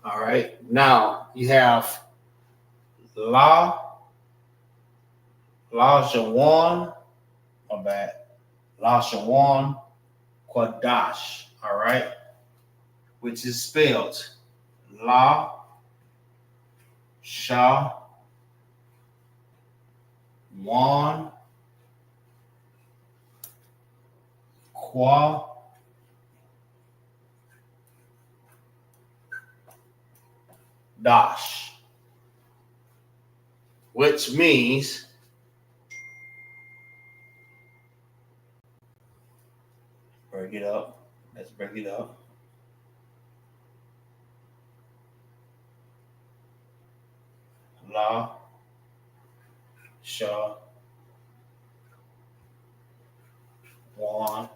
All right. Now you have Lashawan, my bad. Lashawan Qadash. All right. Which is spelled La Sha Wan Qua Dash, which means break it up. Let's break it up. La Sha Wan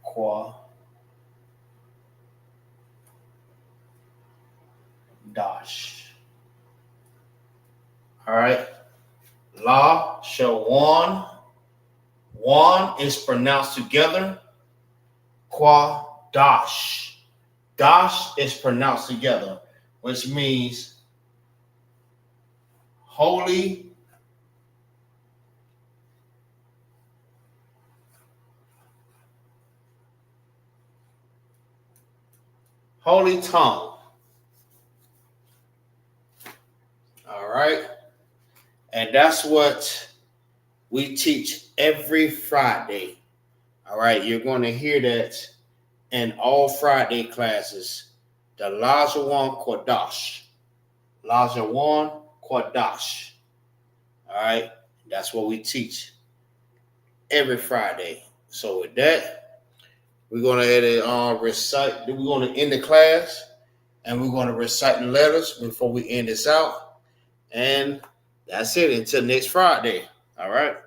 Qua Dash. All right. La Shawan. Wan is pronounced together. Qua Dash. Dash is pronounced together, which means holy, holy tongue. All right. And that's what we teach every Friday. All right. You're going to hear that in all Friday classes. The Lashawan Qadash. Lashawan Qadash. All right, that's what we teach every Friday. So with that, we're gonna recite. We're gonna end the class, and we're gonna recite the letters before we end this out. And that's it until next Friday. All right.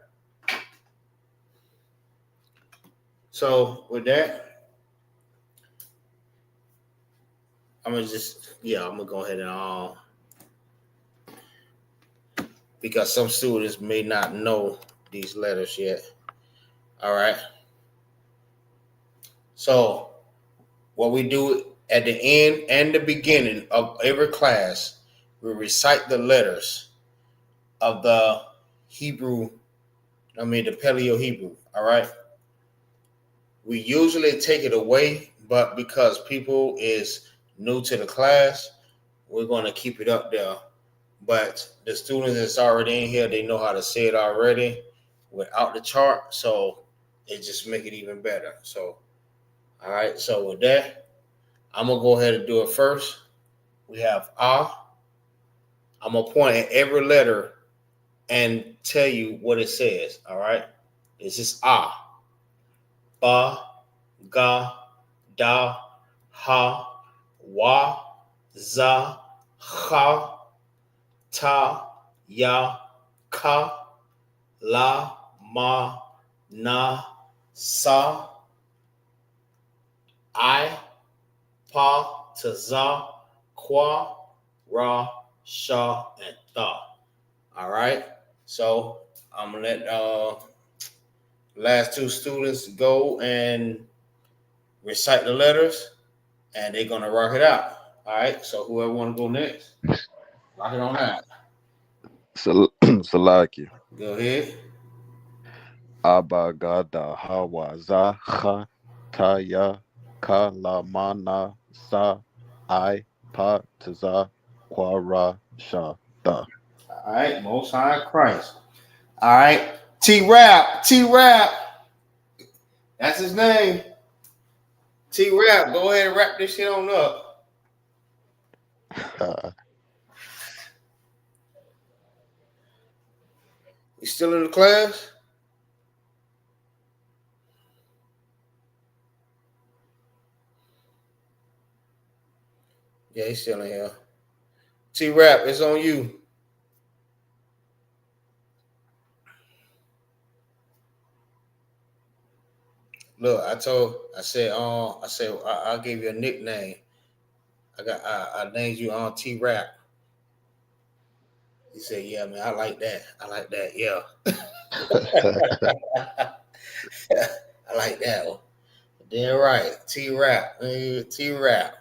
So with that, I'm gonna go ahead and because some students may not know these letters yet. All right. So what we do at the end and the beginning of every class, we recite the letters of the Paleo Hebrew. All right. We usually take it away, but because people is new to the class, we're going to keep it up there. But the students that's already in here, they know how to say it already without the chart, so it just make it even better. So, all right. So with that, I'm gonna go ahead and do it first. We have Ah. I'm gonna point at every letter and tell you what it says. All right. It's just Ah. Ba, Ga, Da, Ha, Wa, Za, Ha, Ta, Ya, Ka, La, Ma, Na, Sa, I, Pa, Taza, Kwa, Ra, Sha, and Tha. All right. So I'm gonna let last two students go and recite the letters, and they're gonna rock it out. All right. So whoever want to go next, rock it on out. Salaki. Go ahead. Abagada hawaza ha taya kalamana sa I pa taza quara sha da. All right. Most High Christ. All right. T-Rap. T-Rap. That's his name. T-Rap. Go ahead and wrap this shit on up. You still in the class? Yeah, he's still in here. T-Rap, it's on you. Look, I said, I'll give you a nickname. I named you on T-Rap. He said, yeah, man, I like that. I like that, yeah. I like that one. Damn right. T-Rap. T-Rap.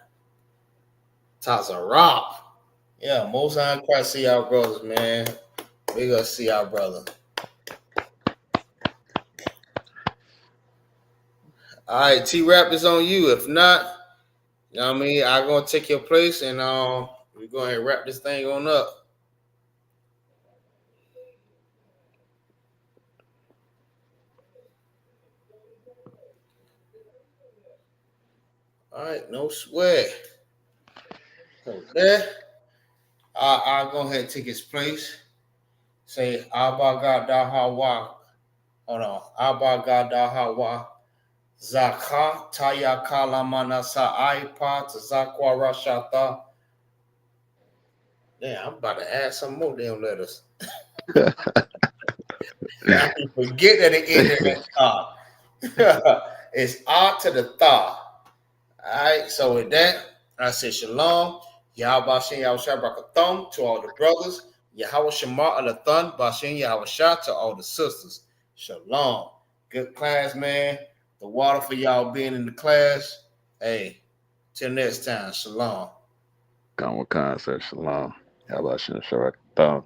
Talks a rock. Yeah, most time Christ see our brothers, man. We gonna see our brother. All right, T-Rap is on you. If not, you know what I mean, I'm gonna take your place and we're gonna wrap this thing on up. All right, no sweat. So there, I'll go ahead and take his place. Say Abba Gada Hawa. Hold on. Abba Gada Hawa. Zaka Taya Kalamana Sa'aipa Tazakwa Rashata. Damn, I'm about to add some more damn letters. I can forget that it ended at Tha. It's A to the Tha. All right, so with that, I say Shalom. Yahweh Bashin Yahweh Brakathum to all the brothers. Yahweh Shema Alathan Bashin Yahweh Shah to all the sisters. Shalom. Good class, man. The water for y'all being in the class. Hey, till next time. Shalom. Come with concept shalom. How about you, Shabbat?